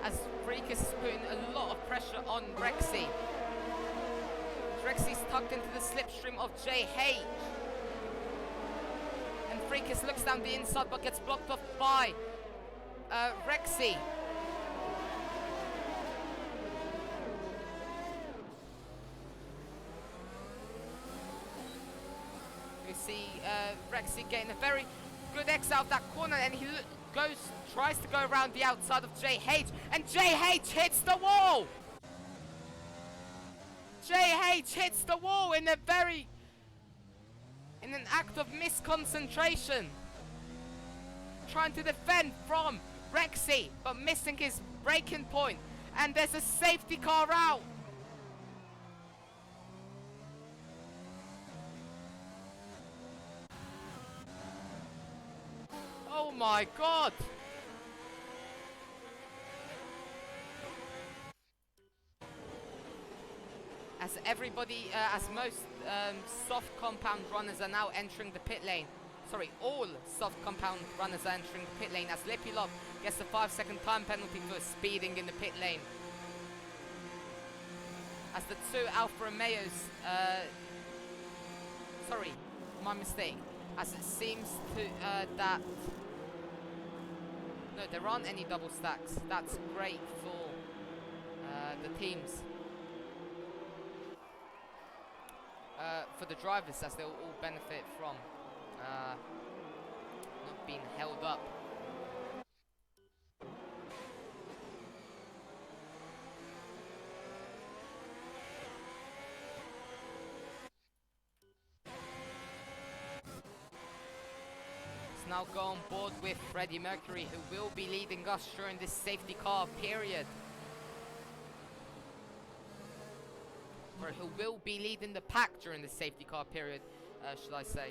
As Freakus is putting a lot of pressure on Rexy. Rexy's tucked into the slipstream of JH. And Freakus looks down the inside but gets blocked off by Rexy. We see Rexy getting a very good X out of that corner, and he tries to go around the outside of JH, and JH hits the wall! JH hits the wall in an act of misconcentration. Trying to defend from Rexy, but missing his braking point, and there's a safety car out. Oh my god! As most soft compound runners are now entering the pit lane. Sorry, all soft compound runners are entering the pit lane, as Lippy Lop gets a 5-second time penalty for speeding in the pit lane. As the two Alfa Romeos, sorry, my mistake. As it seems to that, no, there aren't any double stacks. That's great for the teams. For the drivers, as they'll all benefit from not being held up. Let's now go on board with Freddie Mercury, who will be leading us during this safety car period. Or who will be leading the pack during the safety car period, should I say.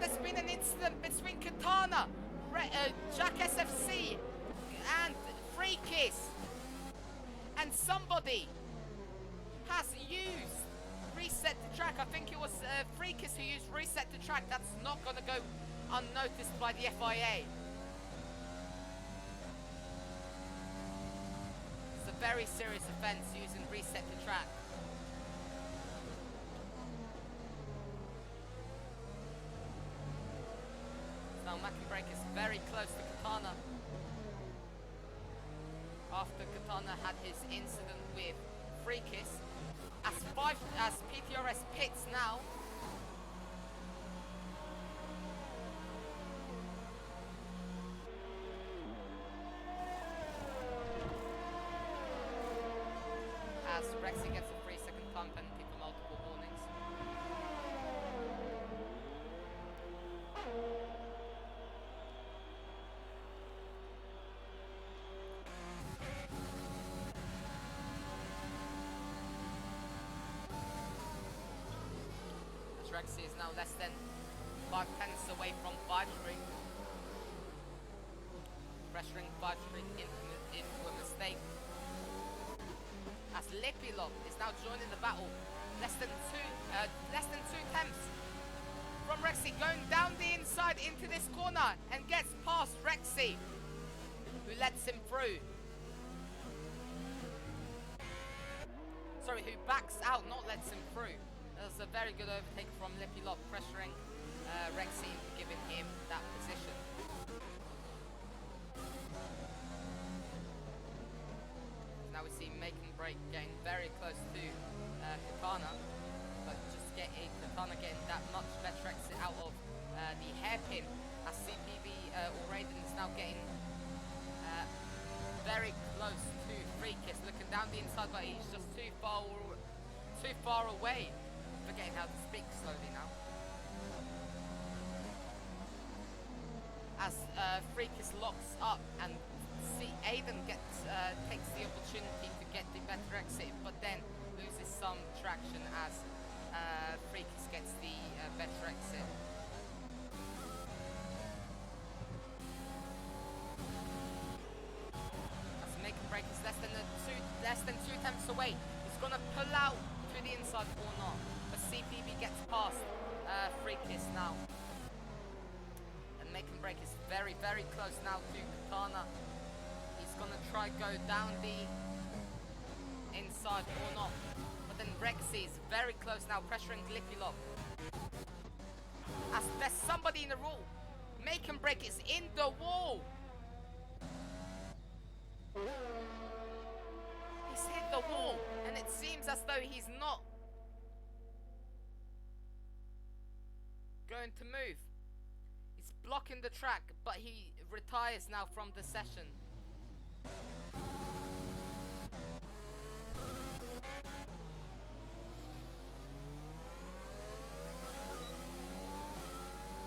there's been an incident between Katana, Jack SFC, and Freakies. And somebody has used Reset the Track. I think it was Freakies who used Reset the Track. That's not going to go unnoticed by the FIA. It's a very serious offence using Reset the Track. Now Mackenbrake is very close to Katana. After Katana had his incident with Freakies, as PTRS pits now. As Rexy gets a 3-second time penalty for multiple warnings. Rexy is now less than 5 tenths away from 5th Street. Pressuring 5th Street into a mistake. As Lipilov is now joining the battle. Less than 2 tenths from Rexy, going down the inside into this corner and gets past Rexy, who lets him through. Sorry, who backs out, not lets him through. That was a very good overtake from Lipilov, pressuring Rexy, giving him that position. Now we see Mackenbrake getting very close to Katana, but just Katana getting that much better exit out of the hairpin, as CPV O'Raiden is now getting very close to Freakies, looking down the inside, but he's just too far away. Forgetting how to speak slowly now. As Freakies locks up and Aiden takes the opportunity to get the better exit, but then loses some traction as Freakies gets the better exit. As Mackenbrake is less than 2 tenths away. He's gonna pull out to the inside or not, but CPV gets past Freakies now. And Mackenbrake is very, very close now to Katana. He's gonna try go down the inside or not, but then Rexy is very close now, pressuring Lipilov. As there's somebody in the wall. Mackenbrake is in the wall. He's hit the wall, and it seems as though he's not going to move. He's blocking the track, but he retires now from the session.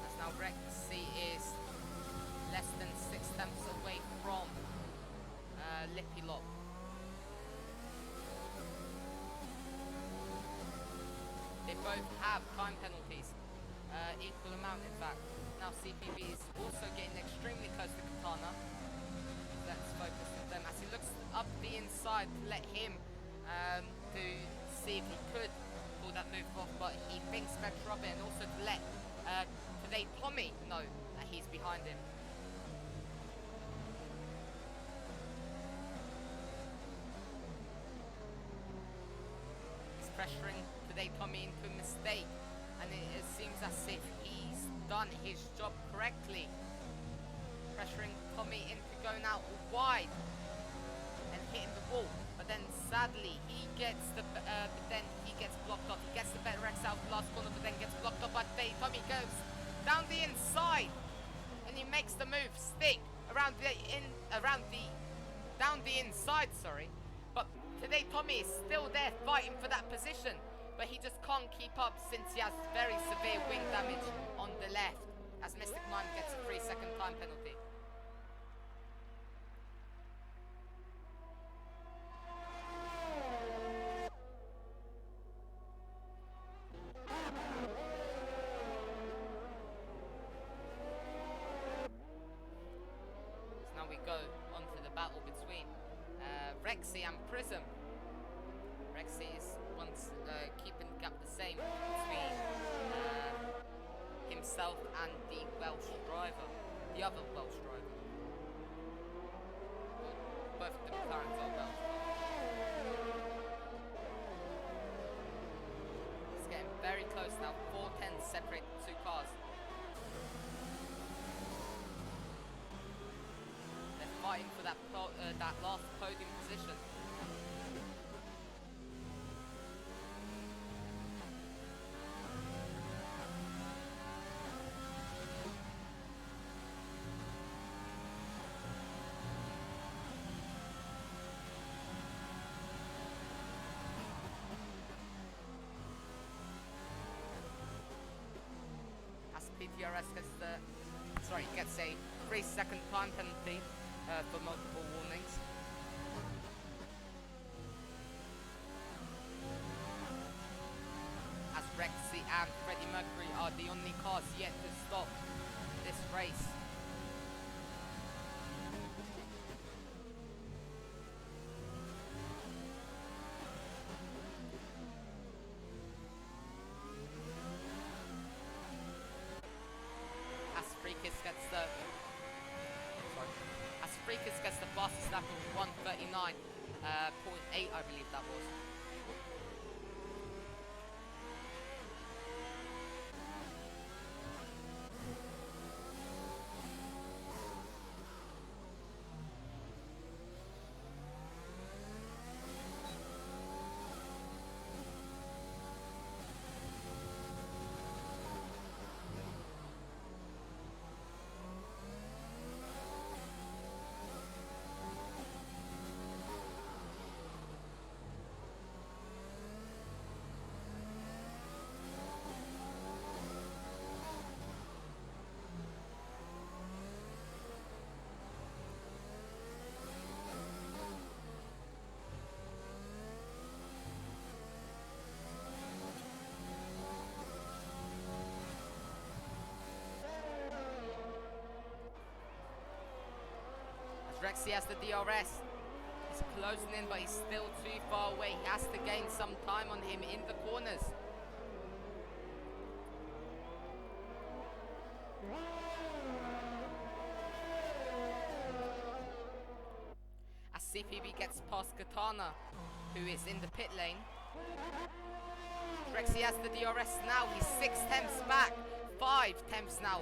As now Rexy is less than 6 tenths away from Lipilov. They both have time penalties, equal amount in fact. Now CPV is also getting extremely close to Katana. Let's focus on them as he looks up the inside to let him to see if he could pull that move off, but he thinks better of it, and also to let today Tommy know that he's behind him. He's pressuring today Tommy into a mistake, and it seems as if he's done his job correctly. Pressuring Tommy into going out wide and hitting the wall, but then sadly he gets blocked off. He gets the better X out the last corner, but then gets blocked off by today. Tommy goes down the inside and he makes the move stick down the inside, sorry. But today Tommy is still there fighting for that position, but he just can't keep up since he has very severe wing damage on the left, as Mystic Mind gets a 3-second time penalty. Rexy and Prism. Rexy is once keeping the gap the same between himself and the Welsh driver, the other Welsh driver. Both of the McLarens are Welsh. It's getting very close now. 4 tenths separate the two cars. They're fighting for that last podium position. PTRS gets a 3-second time penalty for multiple warnings. As Rexy and Freddie Mercury are the only cars yet to stop this race. Freakus gets the fastest lap of 1:39.8, I believe that was. Rexy has the DRS. He's closing in, but he's still too far away. He has to gain some time on him in the corners. As CPB gets past Katana, who is in the pit lane. Rexy has the DRS now. He's 6 tenths back. 5 tenths now.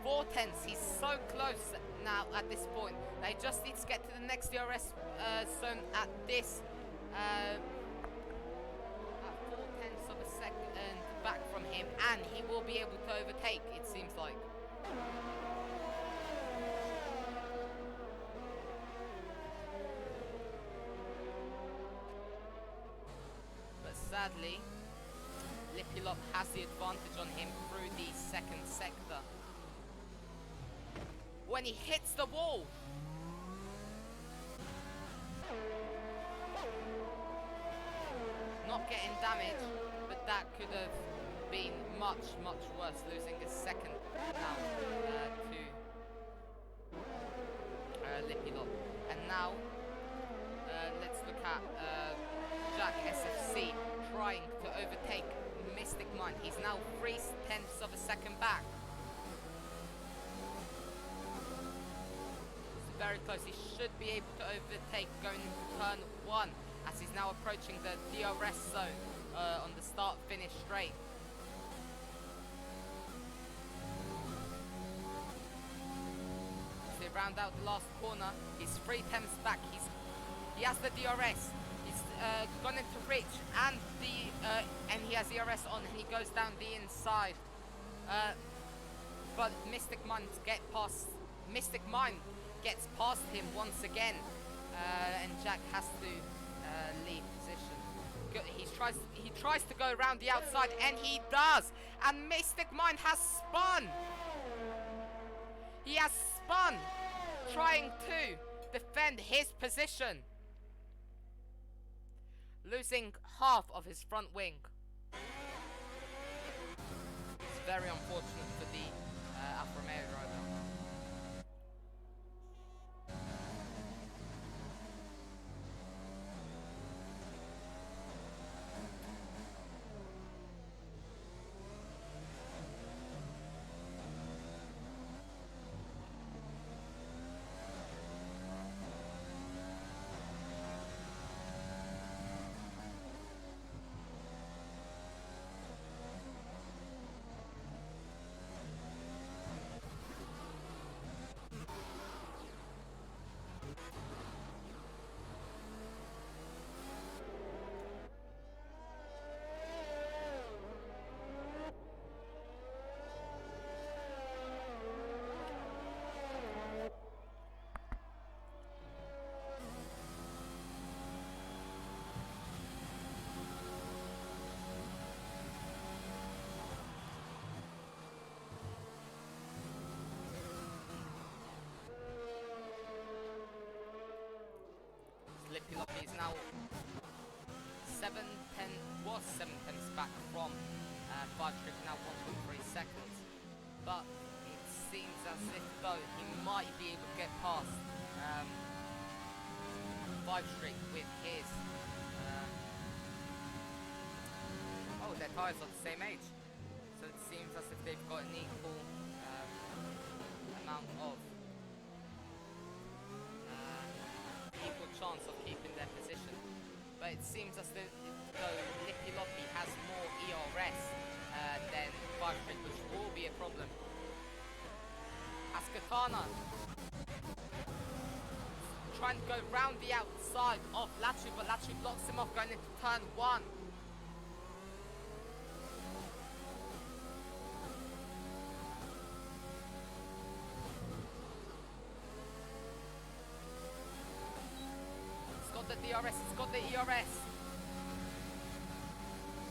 4 tenths. He's so close now at this point. They just need to get to the next DRS zone at this at 4 tenths of a second back from him, and he will be able to overtake, it seems like. But sadly, Lipilop has the advantage on him through the second sector. When he hits the wall. Not getting damage, but that could have been much, much worse, losing a second now to Lipilop. And now, let's look at Jack SFC trying to overtake Mystic Mind. He's now 3 tenths of a second back. Very close. He should be able to overtake going into turn 1, as he's now approaching the DRS zone on the start-finish straight. As they round out the last corner, he's 3 tenths back. He has the DRS. He's gone into reach, and he has DRS on, and he goes down the inside. But Mystic Mind gets past him once again, and Jack has to leave position. He tries to go around the outside, and he does. And Mystic Mind has spun. He has spun, trying to defend his position, losing half of his front wing. It's very unfortunate for the Alfa Romeo driver. Luffy is now 7 tenths back from 5 Streak, now 1.3 seconds. But it seems as if though he might be able to get past 5 Streak with his oh, their tyres are the same age, so it seems as if they've got an equal amount of equal chance of keeping their position. But it seems as though Lippy Loppy has more ERS than 5 Streak, which will be a problem. As Katana trying to go round the outside of Lachu, but Lachu blocks him off going into turn 1. It's got the DRS, it's got the ERS.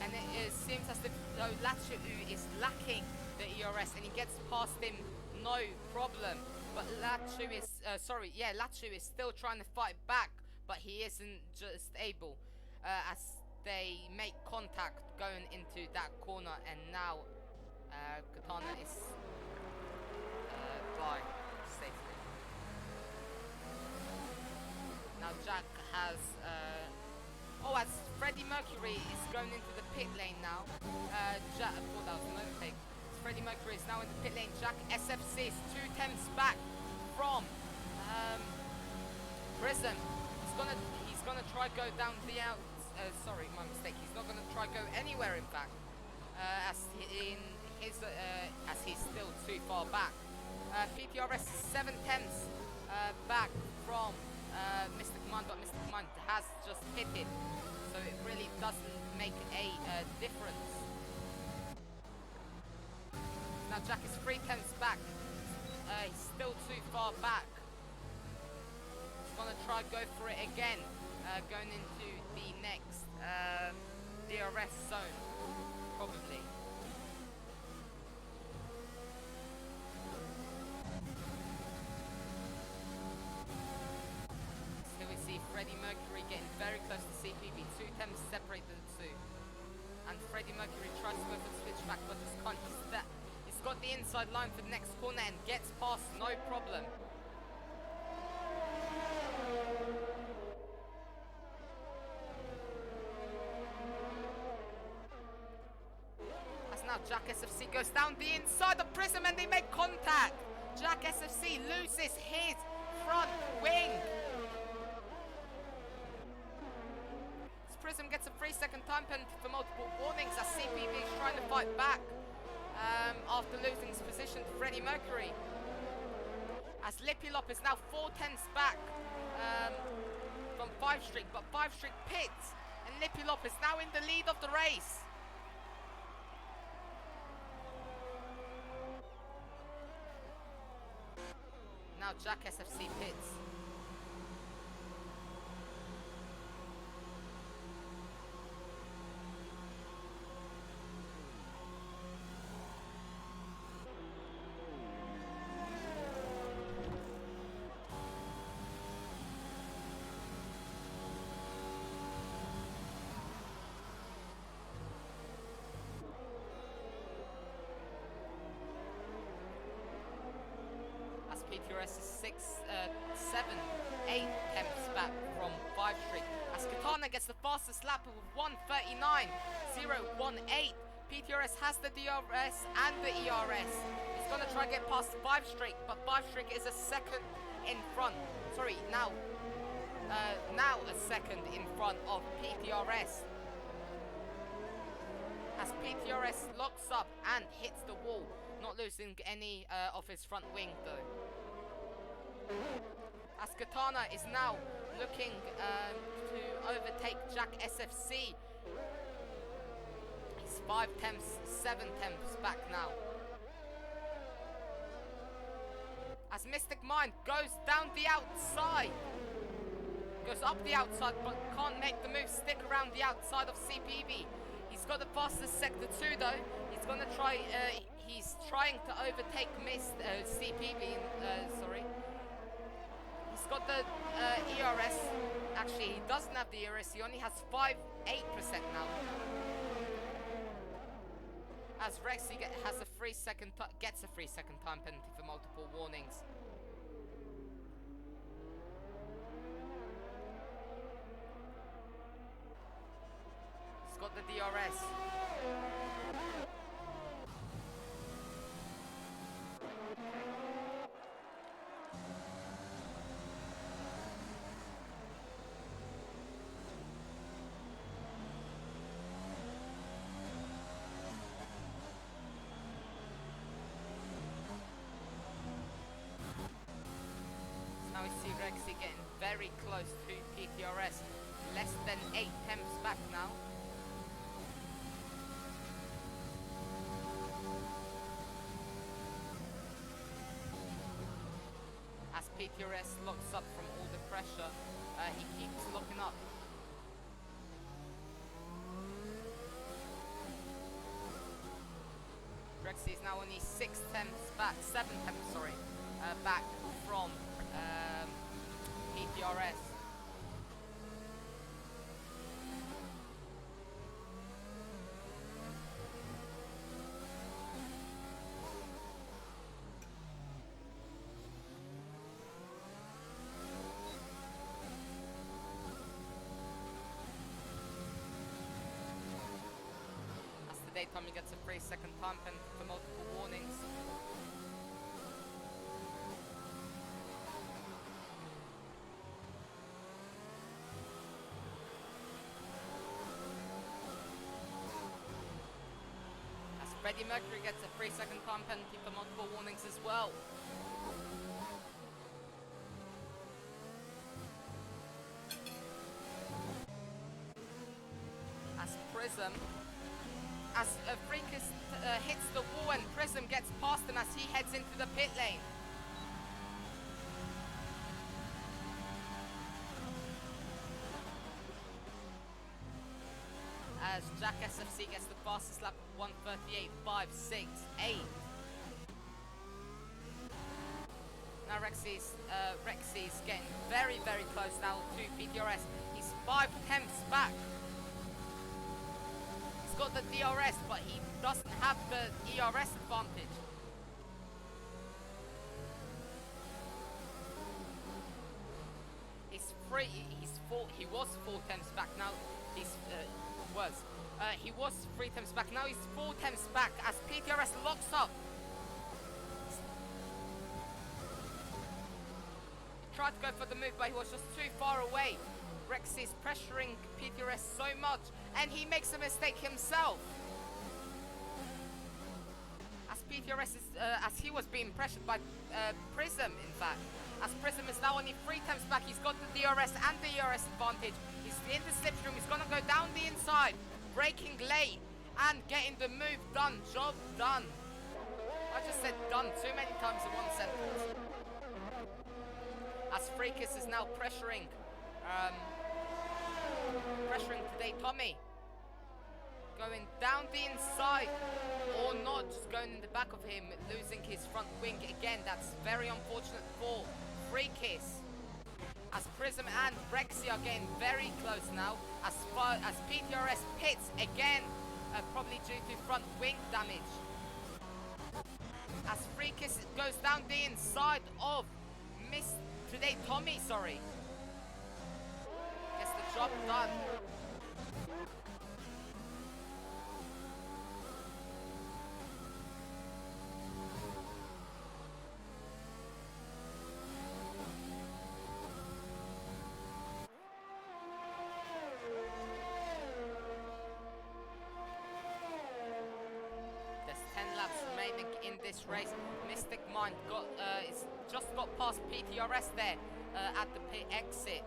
And it seems as if though Lachu is lacking the ERS and he gets past him no problem. But Lachu is, Lachu is still trying to fight back, but he isn't just able as they make contact going into that corner, and now Katana is flying safely. Now Jack has, as Freddie Mercury is going into the pit lane now, Jack, I thought that was an overtake. Freddie Mercury is now in the pit lane. Jack SFC is 2 tenths back from Prism. He's gonna try go down the out. Sorry, my mistake. He's not gonna try go anywhere. In fact, as he's still too far back. PTRS is 7 tenths back from Mr. Command, but Mr. Command has just hit it, so it really doesn't make a difference. Now Jack is 3 tenths back. He's still too far back. He's gonna try go for it again, going into the next DRS zone, probably. Here we see Freddie Mercury getting very close to CPB. 2 tenths separate the two. And Freddie Mercury tries to go for the switchback, but just can't. He's got the inside line for the next corner and gets past no problem. As now Jack SFC goes down the inside of Prism and they make contact. Jack SFC loses his front wing. Prism gets a 3-second time penalty for multiple warnings as CPB is trying to fight back after losing his position to Freddie Mercury. As Lippy Lop is now 4 tenths back from 5 Streak, but 5 Streak pits and Lippy Lop is now in the lead of the race. Now Jack SFC pits. PTRS is 6, 7, 8 tenths back from 5 Streak. As Katana gets the fastest lap with 1:39.018. PTRS has the DRS and the ERS. He's gonna try to get past 5 Streak, but 5 Streak is a second in front. Sorry, now a second in front of PTRS. As PTRS locks up and hits the wall, not losing any of his front wing though. As Katana is now looking to overtake Jack SFC. He's 5 tenths, 7 tenths back now. As Mystic Mind goes down the outside. Goes up the outside but can't make the move, stick around the outside of CPB. He's got the fastest sector 2 though. He's gonna try, he's trying to overtake CPB, sorry. He's got the ERS. Actually, he doesn't have the ERS. He only has 8% now. As Rexy has a 3-second gets a 3-second time penalty for multiple warnings. He's got the DRS. Now we see Rexy getting very close to PTRS. Less than 8 temps back now. As PTRS locks up from all the pressure, he keeps locking up. Rexy is now only 7 temps, sorry, back from PTRS. As today, Tommy gets a 3-second time penalty for multiple warnings. Freddie Mercury gets a 3-second time penalty for multiple warnings as well. As Prism, as Freakus hits the wall and Prism gets past him as he heads into the pit lane. As Jack SFC gets the fastest lap of 1:38.568. Now Rexy's getting very, very close now to PTRS. He's 5 temps back. He's got the DRS, but he doesn't have the ERS advantage. He was 4 temps back now. He was 3 temps back. Now he's 4 temps back as PTRS locks up. He tried to go for the move, but he was just too far away. Rex is pressuring PTRS so much, and he makes a mistake himself. As PTRS is, as he was being pressured by Prism, in fact. As Prism is now only 3 temps back, he's got the DRS and the ERS advantage. He's in the slipstream, he's gonna go down the inside, braking late, and getting the move done. Job done. I just said done too many times in one sentence. As Freakus is now pressuring today Tommy. Going down the inside, or not, just going in the back of him, losing his front wing again. That's very unfortunate for Freakus. As Prism and Rexy are getting very close now, as PTRS pits again, probably due to front wing damage. As Freakus goes down the inside of Tommy, sorry. Gets the job done. In this race, Mystic Mind just got past PTRS there at the pit exit.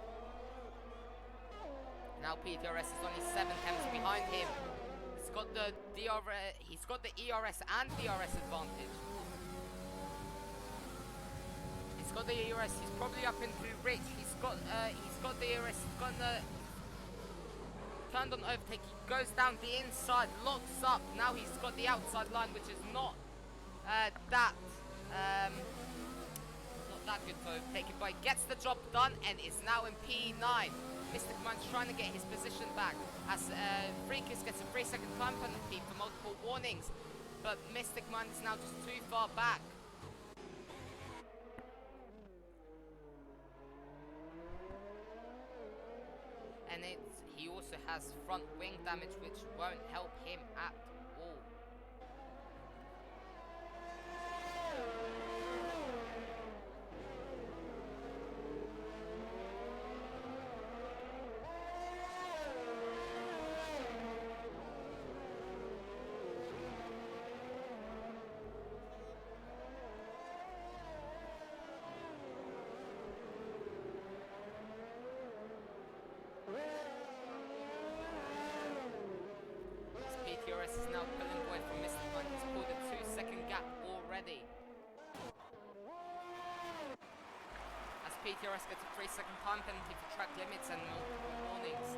Now PTRS is only 7 temps behind him. He's got the ERS and DRS advantage. He's got the ERS. He's probably up into Rich. He's got the ERS. He's got the turned on overtake. He goes down the inside, locks up. Now he's got the outside line, which is not Rakuto taken by, gets the job done and is now in P9. Mystic Mind's trying to get his position back as Freakus gets a 3-second time penalty for multiple warnings, but Mystic Mind is now just too far back. And he also has front wing damage, which won't help him at all. PTRS is now pulling away from Mystic Mind. He's pulled a 2-second gap already. As PTRS gets a 3-second time penalty for track limits and multiple warnings.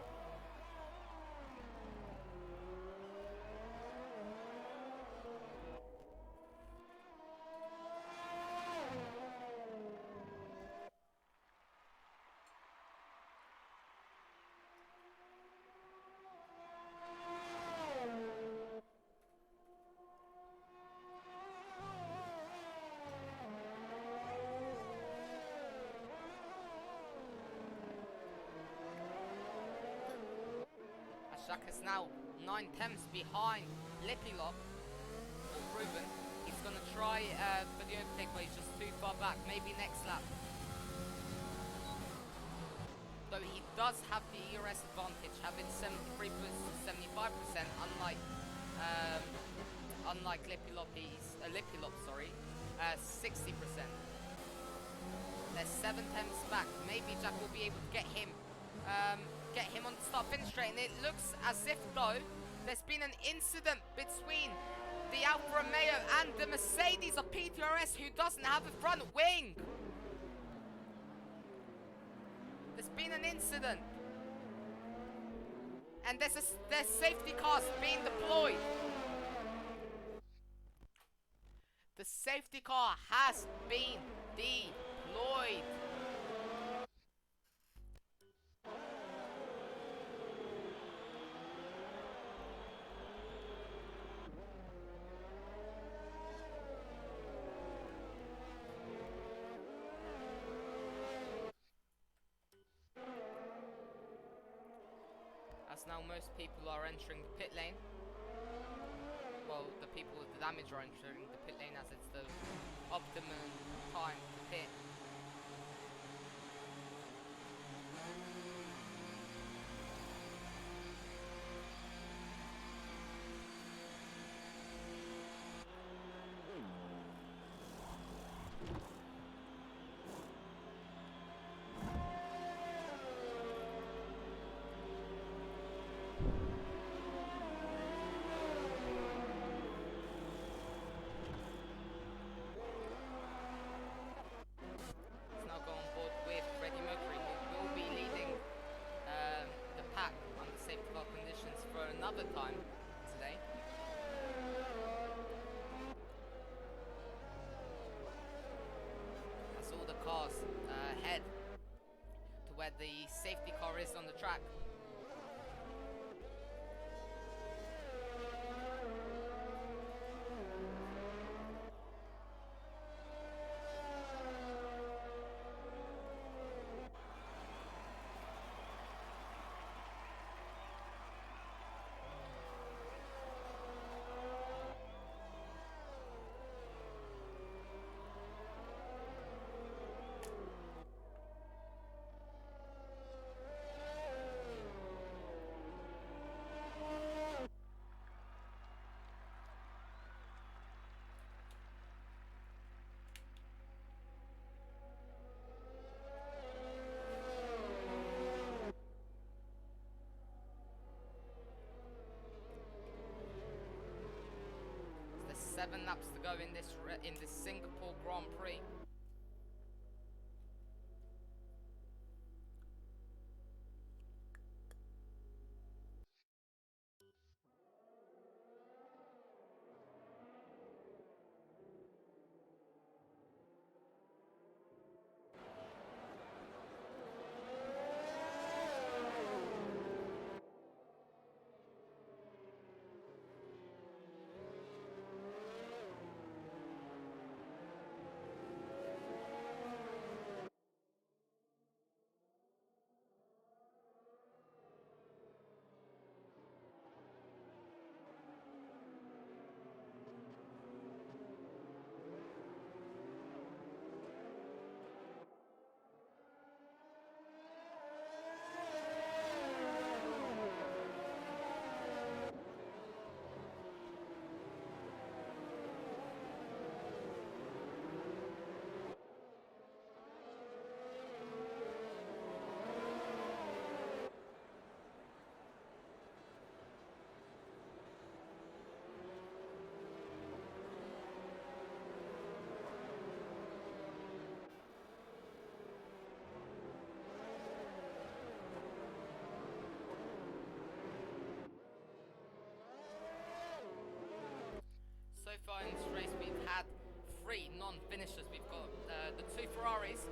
Ashak is now 9/10 behind Lipilop, or Ruben. He's going to try for the overtake, but he's just too far back. Maybe next lap. Though he does have the ERS advantage, having 73% to 75%, unlike Lipilop, 60%. They're 7/10 back. Maybe Jack will be able to get him on the start-finish straight, and it looks as if, though, there's been an incident between the Alfa Romeo and the Mercedes of PTRS, who doesn't have a front wing. There's been an incident, and there's safety cars being deployed. The safety car has been deployed. As now most people are entering the pit lane. Well, the people with the damage are entering the pit lane, as it's the optimum time to pit. Another time today. As all the cars head to where the safety car is on the track. There's 7 laps to go in this Singapore Grand Prix. three non-finishers. We've got the two Ferraris,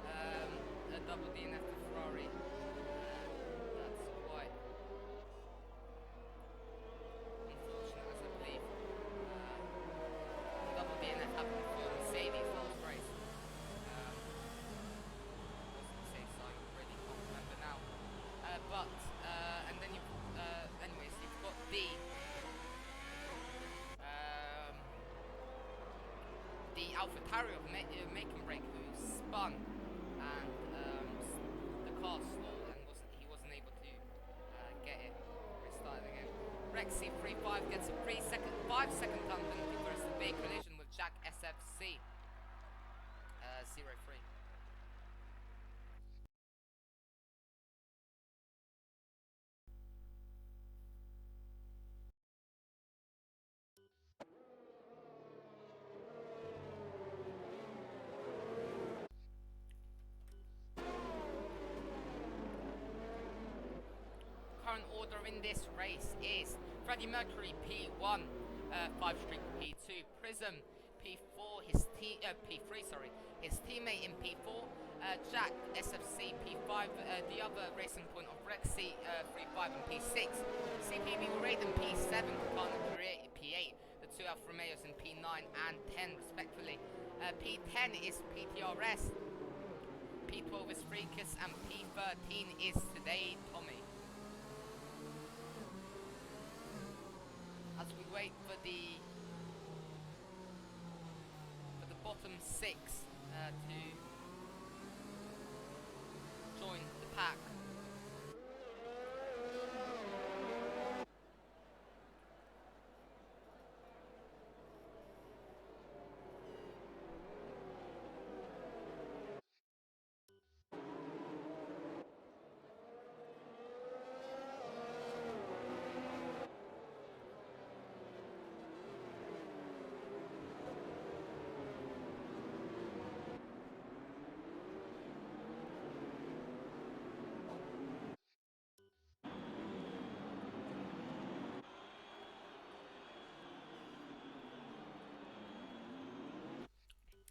a double DNF for Ferrari. That's quite unfortunate, as I believe. Double DNF happened for Mercedes last race. Was it safe side? I really can't remember now. And then you've, anyways, you've got the AlphaTauri of Macon Brake, who spun and the car stalled and he wasn't able to get it restarted again. Rexy 3.5 gets a 5-second time penalty for a big collision with Jack SFC 03. Current order in this race is Freddie Mercury P1, 5-Street P2, Prism P4, P3, sorry, his teammate in P4, Jack SFC P5, the other Racing Point of Rexy 3.5 and P6, CPB Raiden P7, Katana P8, the two Alfa Romeos in P9 and 10 respectively. P10 is PTRS, P12 is Freakus, and P13 is Today Tommy. As we wait for the bottom six to join the pack.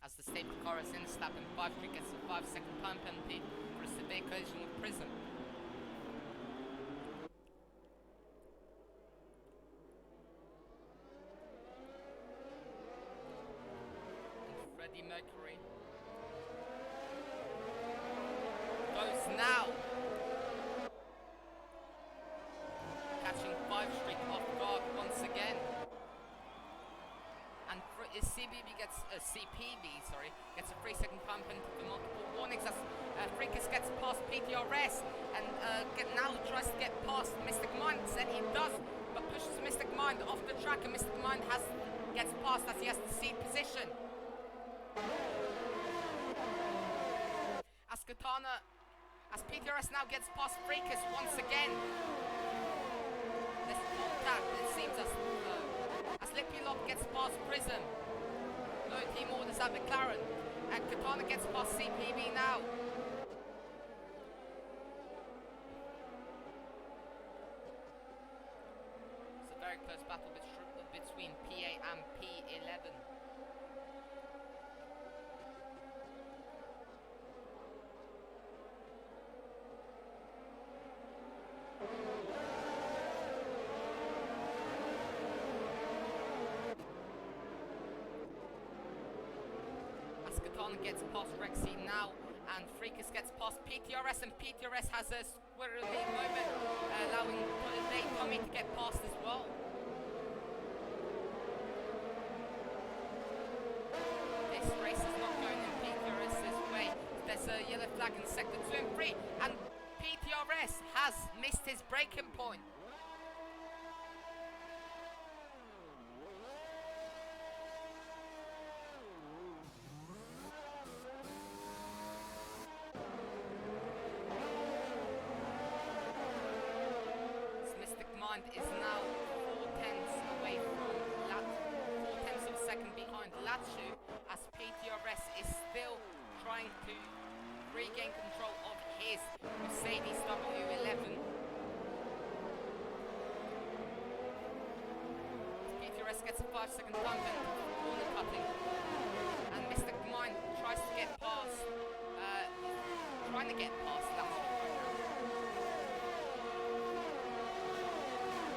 As the safety car is in, Stappen 5-Street gets a 5-second time penalty for a severe collision with Prism. And Freddie Mercury goes now, catching 5-Street off guard once again. And CPB gets a 3-second time penalty for multiple warnings. As Freakus gets past PTRS and now tries to get past Mystic Mind. Said he does, but pushes Mystic Mind off the track, and Mystic Mind gets past as he has the seat position. As PTRS now gets past Freakus once again. There's contact, it seems, as Lipulop gets past Prism. No team orders at McLaren. And Katana gets past CPB now. It's a very close battle between P8 and P11. Katana gets past Rexy now, and Freakus gets past PTRS, and PTRS has a squirrely moment, allowing Tommy to get past as well. This race is not going in PTRS's way. There's a yellow flag in sector 2 and 3, and PTRS has missed his braking point. Is now 4/10 away from 4/10 of a second behind Latsu, as PTRS is still trying to regain control of his Mercedes W11. PTRS gets a 5-second time penalty for corner cutting. tries to get past, trying to get past Latsu right now.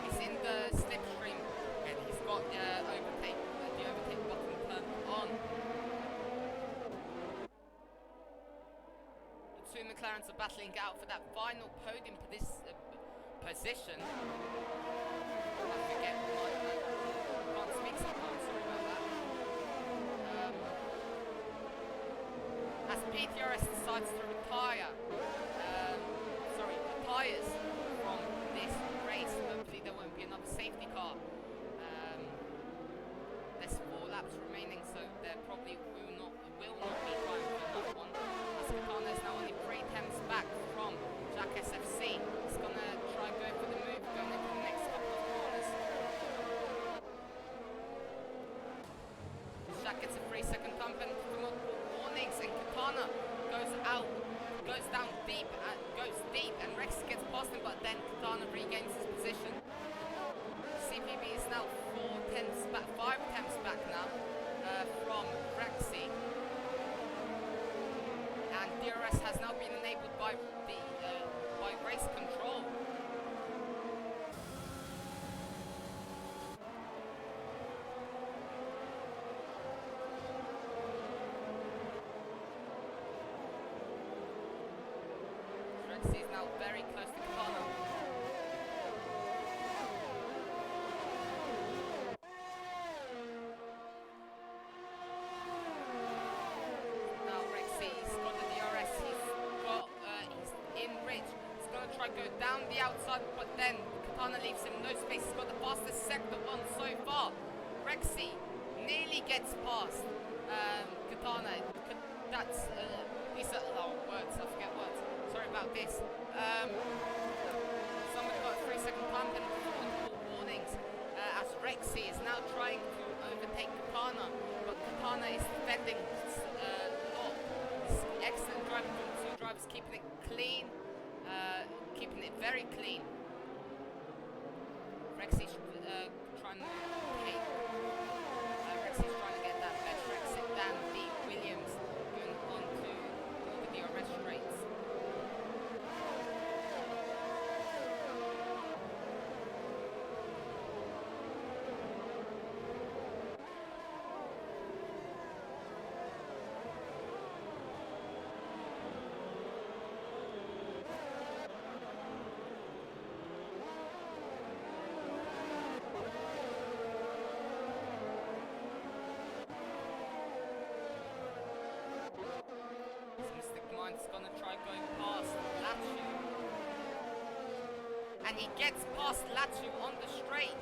He's in the slipstream and he's got the overtake button turned on. The two McLarens are battling out for that final podium position. I forget what can't speak sometimes, sorry about that. As PTRS decides to retires from this race, hopefully there won't be another safety car. There's 4 laps remaining, so there probably will not be time for another one. As Katana is now only 3 attempts back from Jack SFC. He's gonna try and go for the move going into the next couple of corners. Jack gets a 3-second bump and multiple warnings, and Katana goes down deep, and Rex gets past him, but then Katana regains his position. CPB is now 5 attempts back now from Rexy, and DRS has now been enabled by race control. Rexy is now very close to Katana. Go down the outside, but then Katana leaves him no space. He's got the fastest sector one so far. Rexy nearly gets past Katana. These are words, I forget words. Sorry about this. Someone got a 3-second pump and multiple warnings as Rexy is now trying to overtake Katana, but Katana is defending lot. Excellent driving from the 2 drivers, keeping it clean. Keeping it very clean. Rexy's trying to take. Rexy's trying to get that best exit down the Williams going on to the DRS straights. It's gonna try going past Latsu, and he gets past Latsu on the straight.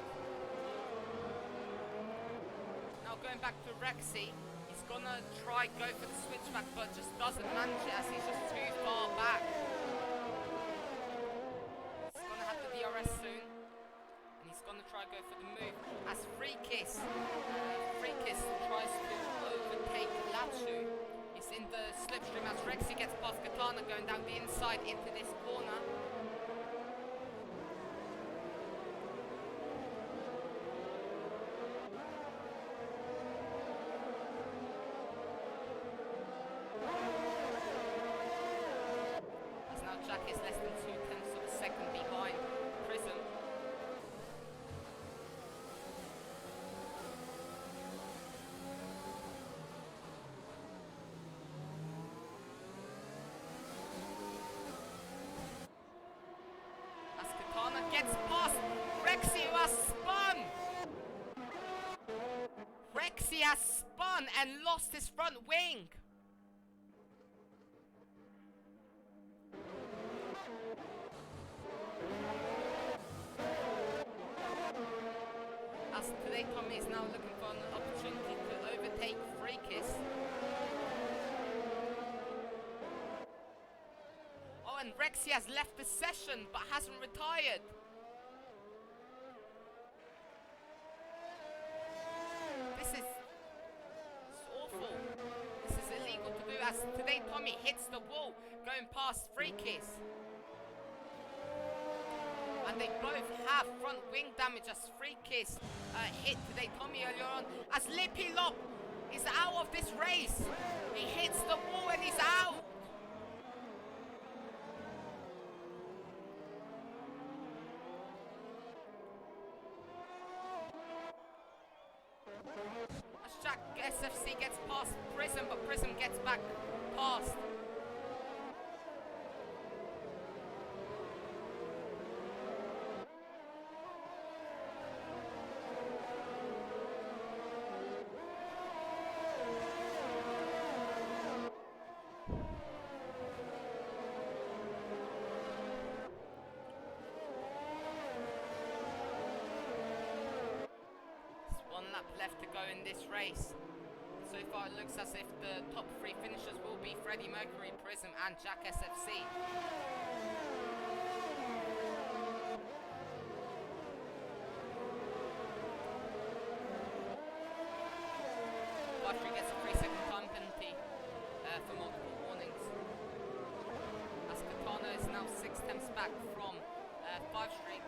Now going back to Rexy, he's gonna try go for the switchback, but just doesn't manage it as he's just too far back. He's gonna have the DRS soon, and he's gonna try go for the move as Freekiss tries to overtake Latsu. He's in the slipstream as Rexy gets past Katana going down the inside into this corner. As now Jack is less than 0.2 of a second behind Prism. Gets past Rexy, who has spun! Rexy has spun and lost his front wing! As today Tommy is now looking for an opportunity to overtake Freekiss. Oh, and Rexy has left the session but hasn't retired. This is awful. This is illegal to do, as today Tommy hits the wall going past Freekiss. And they both have front wing damage as Freekiss hit today Tommy earlier on. As Lippy Lop He's out of this race. He hits the wall and he's out. As Jack SFC gets past Prism, but Prism gets back past. One lap left to go in this race. So far it looks as if the top three finishers will be Freddie Mercury, Prism and Jack SFC. Bushry gets a 3-second time penalty for multiple warnings. As Katana is now 6 attempts back from 5 streak.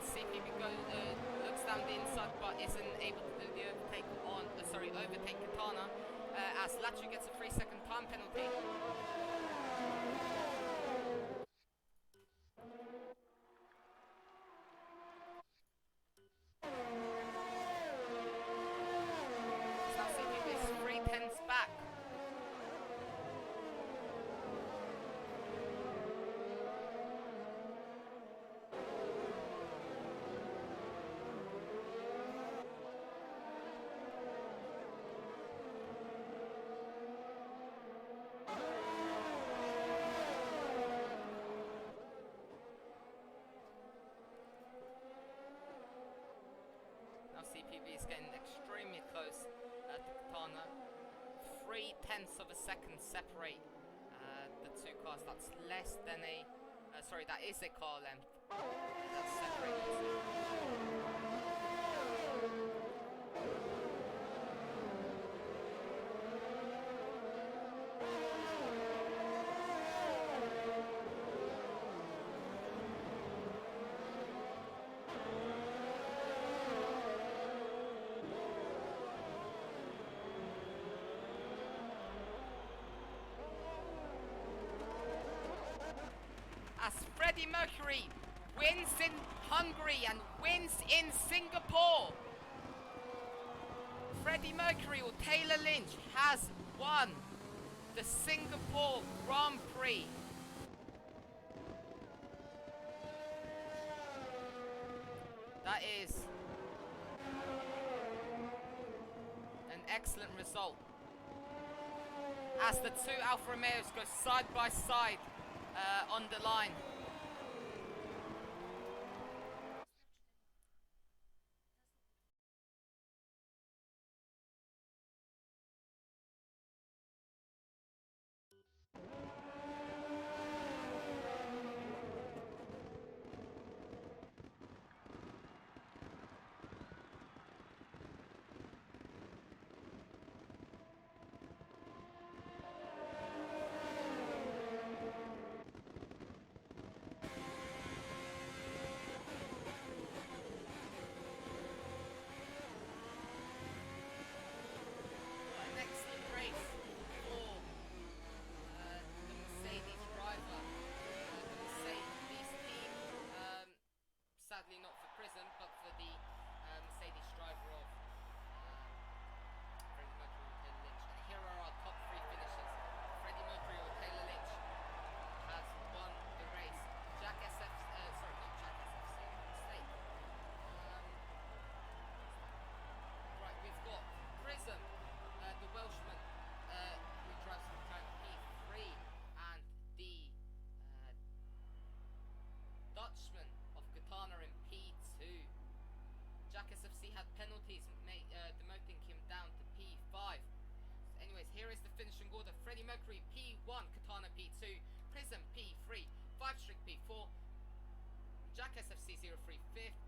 CPB looks down the inside but isn't able to do the overtake Katana as Latri gets a 3-second time penalty. So now CPB is 3 tenths back. Now CPB is getting extremely close to Katana. 0.3 of a second separate the two cars. That's less than a... that is a car length. That's separating the two. As Freddie Mercury wins in Hungary and wins in Singapore. Freddie Mercury or Taylor Lynch has won the Singapore Grand Prix. That is an excellent result. As the two Alfa Romeos go side by side on the line. Sadly not for Prism, but for the Mercedes driver of Freddie Mercury or Taylor Lynch. And here are our top 3 finishers. Freddie Mercury or Taylor Lynch has won the race. Jack SF, sorry, not Jack SFC, mistake. Right, we've got Prism, the Welshman, who drives from time P3, and the Dutchman of Katana in P2. Jack SFC had penalties demoting him down to P5. So anyways, here is the finishing order. Freddie Mercury P1, Katana P2, Prism Jack SFC 03 5th,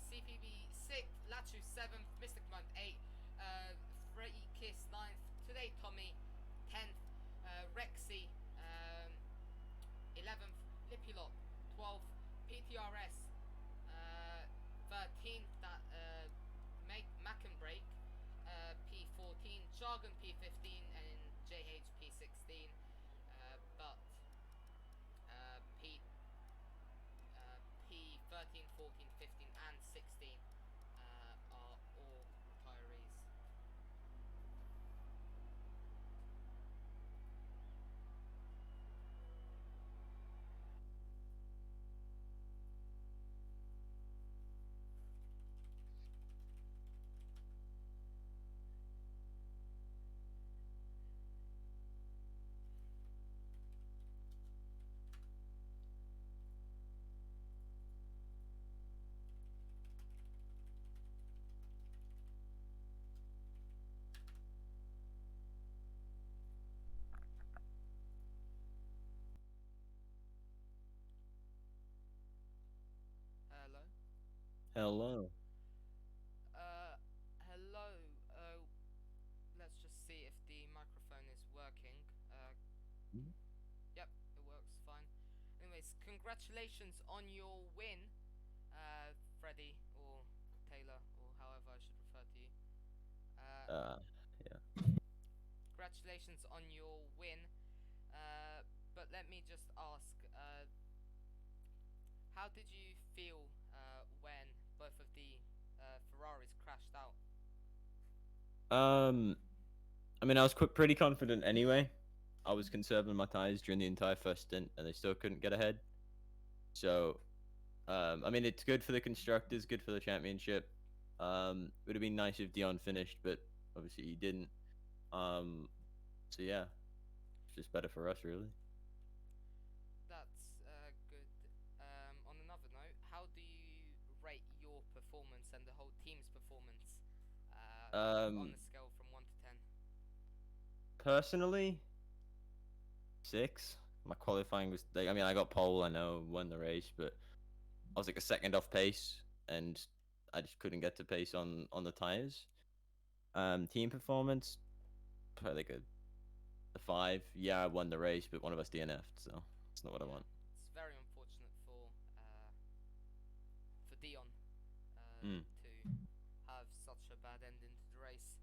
CPB 6th, Latu 7th, Mr. Command 8th, Freddy Kiss 9th, Today Tommy 10th, Rexy 11th, Lipulop 12th, PTRS 13th, that Mac and Break P14, Jargon P15, and JH P16. But P13, 14, 15, and 16 are all retirees. Hello? Hello. Hello. Let's just see if the microphone is working. Yep, it works fine. Anyways, congratulations on your win, Freddy or Taylor, or however I should refer to you. Yeah. Congratulations on your win. But let me just ask, how did you feel when both of the Ferraris crashed out? I mean, I was pretty confident anyway. I was conserving my tires during the entire first stint, and they still couldn't get ahead. So, I mean, it's good for the constructors, good for the championship. It would have been nice if Dion finished, but obviously he didn't. So yeah, it's just better for us, really. That's good. On another note, how do you rate your performance and the whole team's performance on the scale from 1 to 10? Personally, 6. My qualifying was, I mean, I got pole, I know, won the race, but I was like a second off pace, and I just couldn't get to pace on the tires. Team performance, probably like a 5. Yeah, I won the race, but one of us DNF'd, so that's not what I want. It's very unfortunate for Dion Mm. to have such a bad ending to the race.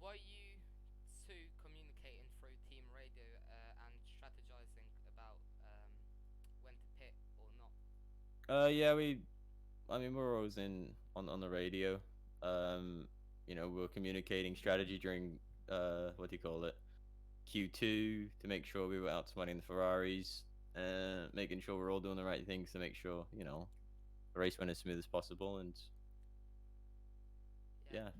Were you two communicating through team radio and strategizing about when to pit or not? Yeah, I mean, we're always on the radio. You know, we're communicating strategy during what do you call it? Q2 to make sure we were outsmarting the Ferraris, making sure we're all doing the right things to make sure, you know, the race went as smooth as possible, and yeah.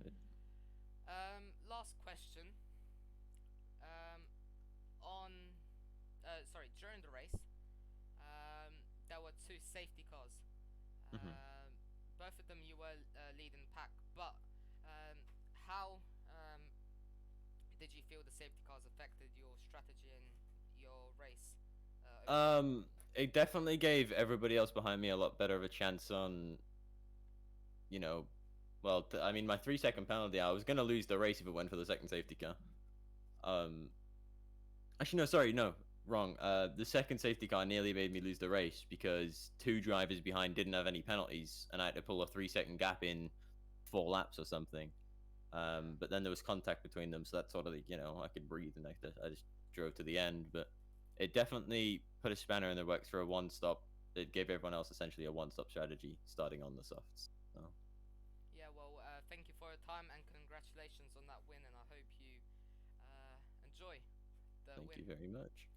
Last question. On during the race, there were two safety cars. Mhm. Both of them you were leading the pack, but how did you feel the safety cars affected your strategy in your race? It definitely gave everybody else behind me a lot better of a chance on, you know, well, I mean, my 3-second penalty, I was gonna lose the race if it went for the second safety car. Actually, no, sorry, no, wrong. The second safety car nearly made me lose the race because 2 drivers behind didn't have any penalties, and I had to pull a 3-second gap in 4 laps or something. But then there was contact between them, so that sort of, you know, I could breathe, and I just drove to the end. But it definitely put a spanner in the works for a one-stop. It gave everyone else essentially a one-stop strategy starting on the softs. So. Yeah, well, thank you for your time and congratulations on that win, and I hope you enjoy the Thank win. you very much.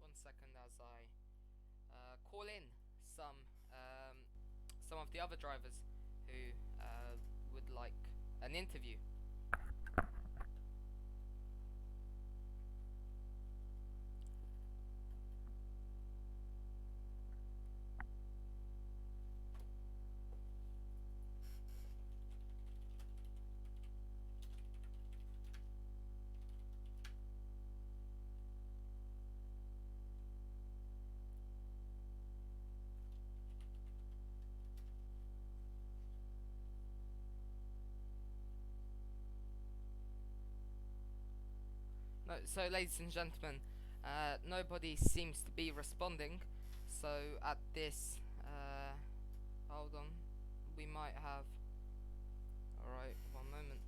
One second as I call in some of the other drivers who would like an interview. So, ladies and gentlemen, nobody seems to be responding. So, at this, hold on, we might have. Alright, one moment.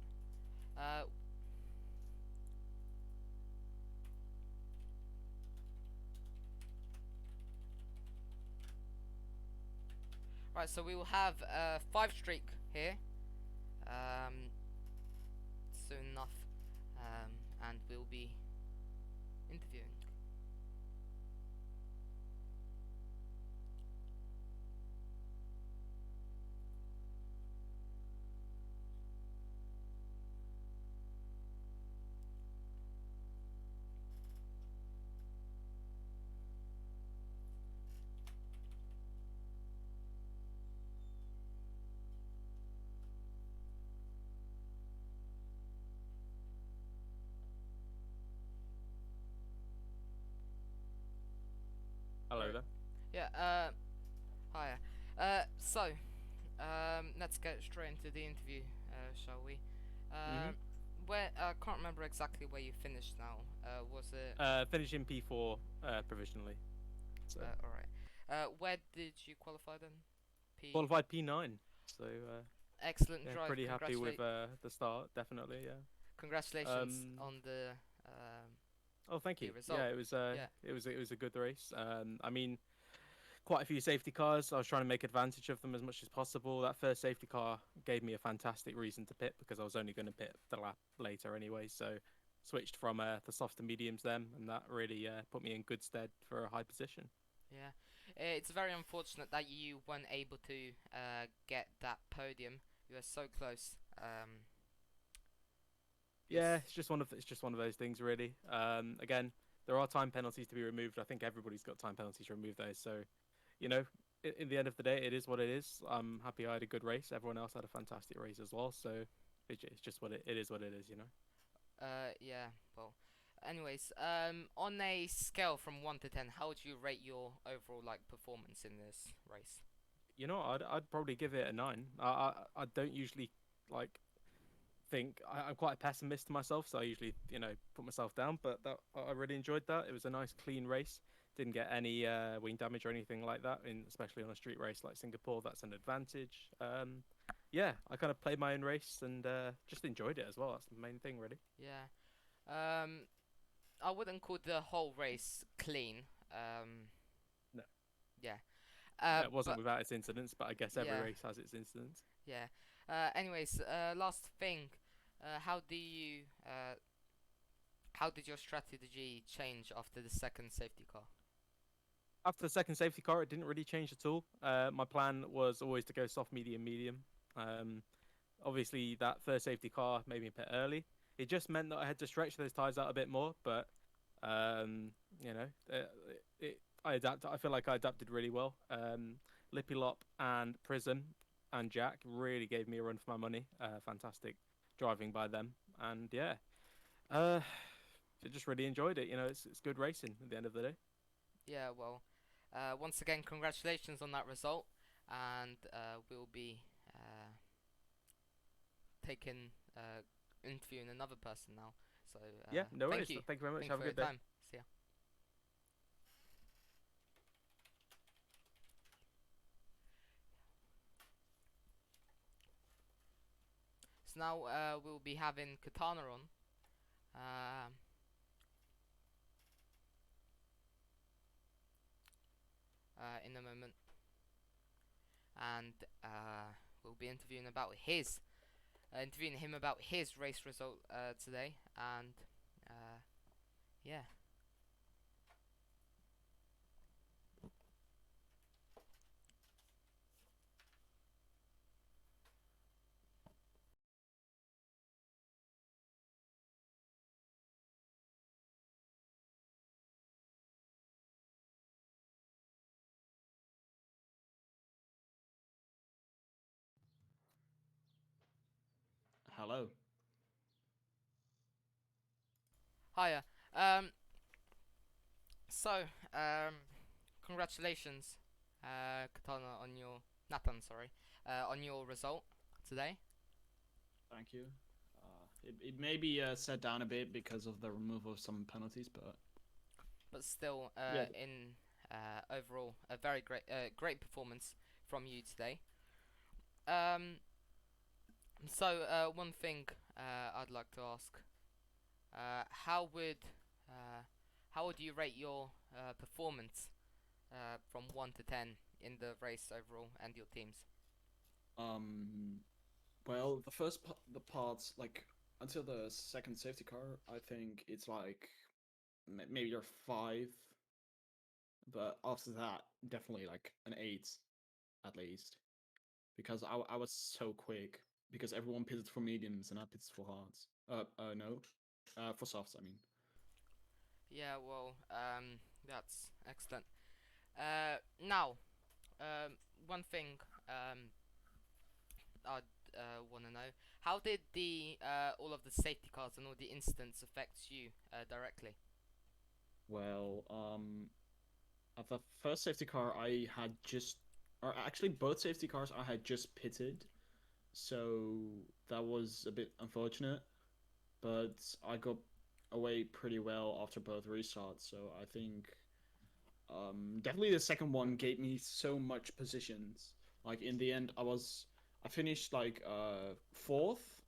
Right, so we will have a 5 streak here soon enough, and we'll be interviewing. Hello Right. there. Yeah, hiya. So, let's get straight into the interview, shall we? Mhm. Where, I can't remember exactly where you finished now. Was it, Finishing P4 provisionally. So alright. Where did you qualify then? P. qualified P9. So Excellent yeah, drive. pretty happy with the start. Definitely, yeah. Congratulations on the, Oh, thank the you. result. Yeah, it was Yeah. it was a good race. I mean, quite a few safety cars. I was trying to make advantage of them as much as possible. That first safety car gave me a fantastic reason to pit because I was only going to pit the lap later anyway. So switched from the soft to mediums then, and that really put me in good stead for a high position. Yeah, it's very unfortunate that you weren't able to get that podium. You were so close. Yeah, It's it's just one of those things, really. Again, there are time penalties to be removed. I think everybody's got time penalties to remove those. So, you know, in the end of the day, it is what it is. I'm happy I had a good race. Everyone else had a fantastic race as well. So it's just it is what it is. You know. yeah. Well, anyways, on a scale from 1 to 10, how would you rate your overall like performance in this race? You know, I'd probably give it a 9. I don't usually like think I'm quite a pessimist myself, so I usually put myself down. But I really enjoyed that. It was a nice clean race. Didn't get any wing damage or anything like that. Especially on a street race like Singapore, that's an advantage. Yeah, I kind of played my own race and just enjoyed it as well. That's the main thing, really. Yeah. I wouldn't call the whole race clean. No, Yeah. it wasn't But without its incidents, but I guess every yeah, race has its incidents. yeah. Anyways, last thing, how do you how did your strategy change after the second safety car? After the second safety car, it didn't really change at all. My plan was always to go soft, medium, medium. Um, Obviously, that first safety car made me a bit early. It just meant that I had to stretch those tires out a bit more, but um, you know, I adapt. I feel like I adapted really well. Lippy Lop and Prism and Jack really gave me a run for my money. Fantastic driving by them, and yeah, uh, I just really enjoyed it. You know, it's good racing at the end of the day. Yeah, well, once again, congratulations on that result, and we'll be taking interviewing another person now. So Yeah, no thank worries. you, Thank you very much. thank you Have a for your good day. time. See ya. So now we'll be having Katana on. Um in a moment, and we'll be interviewing him about his race result today, and yeah. Hello. Hiya. Um, so congratulations, Katana, on your Nathan, sorry, on your result today. Thank you. It may be set down a bit because of the removal of some penalties, But still, Yeah. in overall, a very great performance from you today. Um, one thing I'd like to ask, uh, how would uh, how would you rate your performance from 1 to 10 in the race overall and your teams? um, well, the parts like until the second safety car, I think it's like maybe you're 5, but after that, definitely like an 8 at least, because I was so quick because everyone pitted for mediums and I pitted for hards. No, for softs. I mean. Yeah, well, that's excellent. Now, one thing I'd want to know: how did the all of the safety cars and all the incidents affect you directly? Well, at the first safety car, I had just, or actually both safety cars, I had just pitted, so that was a bit unfortunate. But I got away pretty well after both restarts, so I think definitely the second one gave me so much positions. Like in the end, I finished like 4th,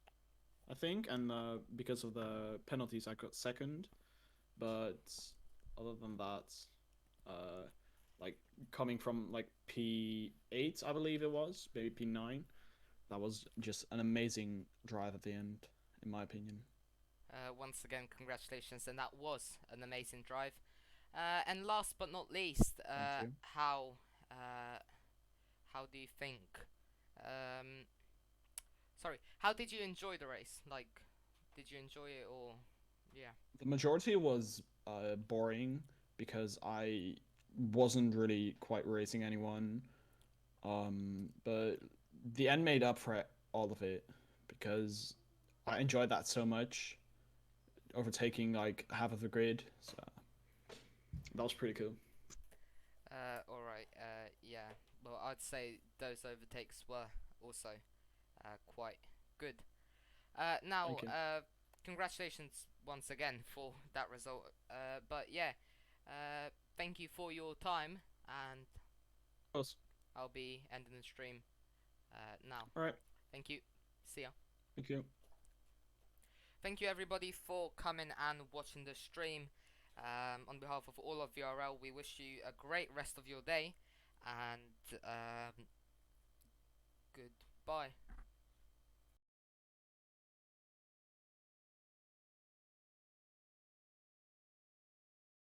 I think, and because of the penalties, I got second. But other than that, uh, like coming from like P8, I believe it was, maybe P9. That was just an amazing drive at the end, in my opinion. Once again, congratulations, and that was an amazing drive. And last but not least, Thank you. uh, how do you think? Um, how did you enjoy the race? Like, did you enjoy it or? Yeah. The majority was boring because I wasn't really quite racing anyone. But the end made up for all of it because I enjoyed that so much, overtaking like half of the grid. So that was pretty cool. All right. Yeah. Well, I'd say those overtakes were also quite good. Now, Thank you. congratulations once again for that result. But yeah, thank you for your time, and Of course. I'll be ending the stream now. All right. Thank you. See ya. Thank you. Thank you everybody for coming and watching the stream. On behalf of all of VRL, we wish you a great rest of your day, and goodbye.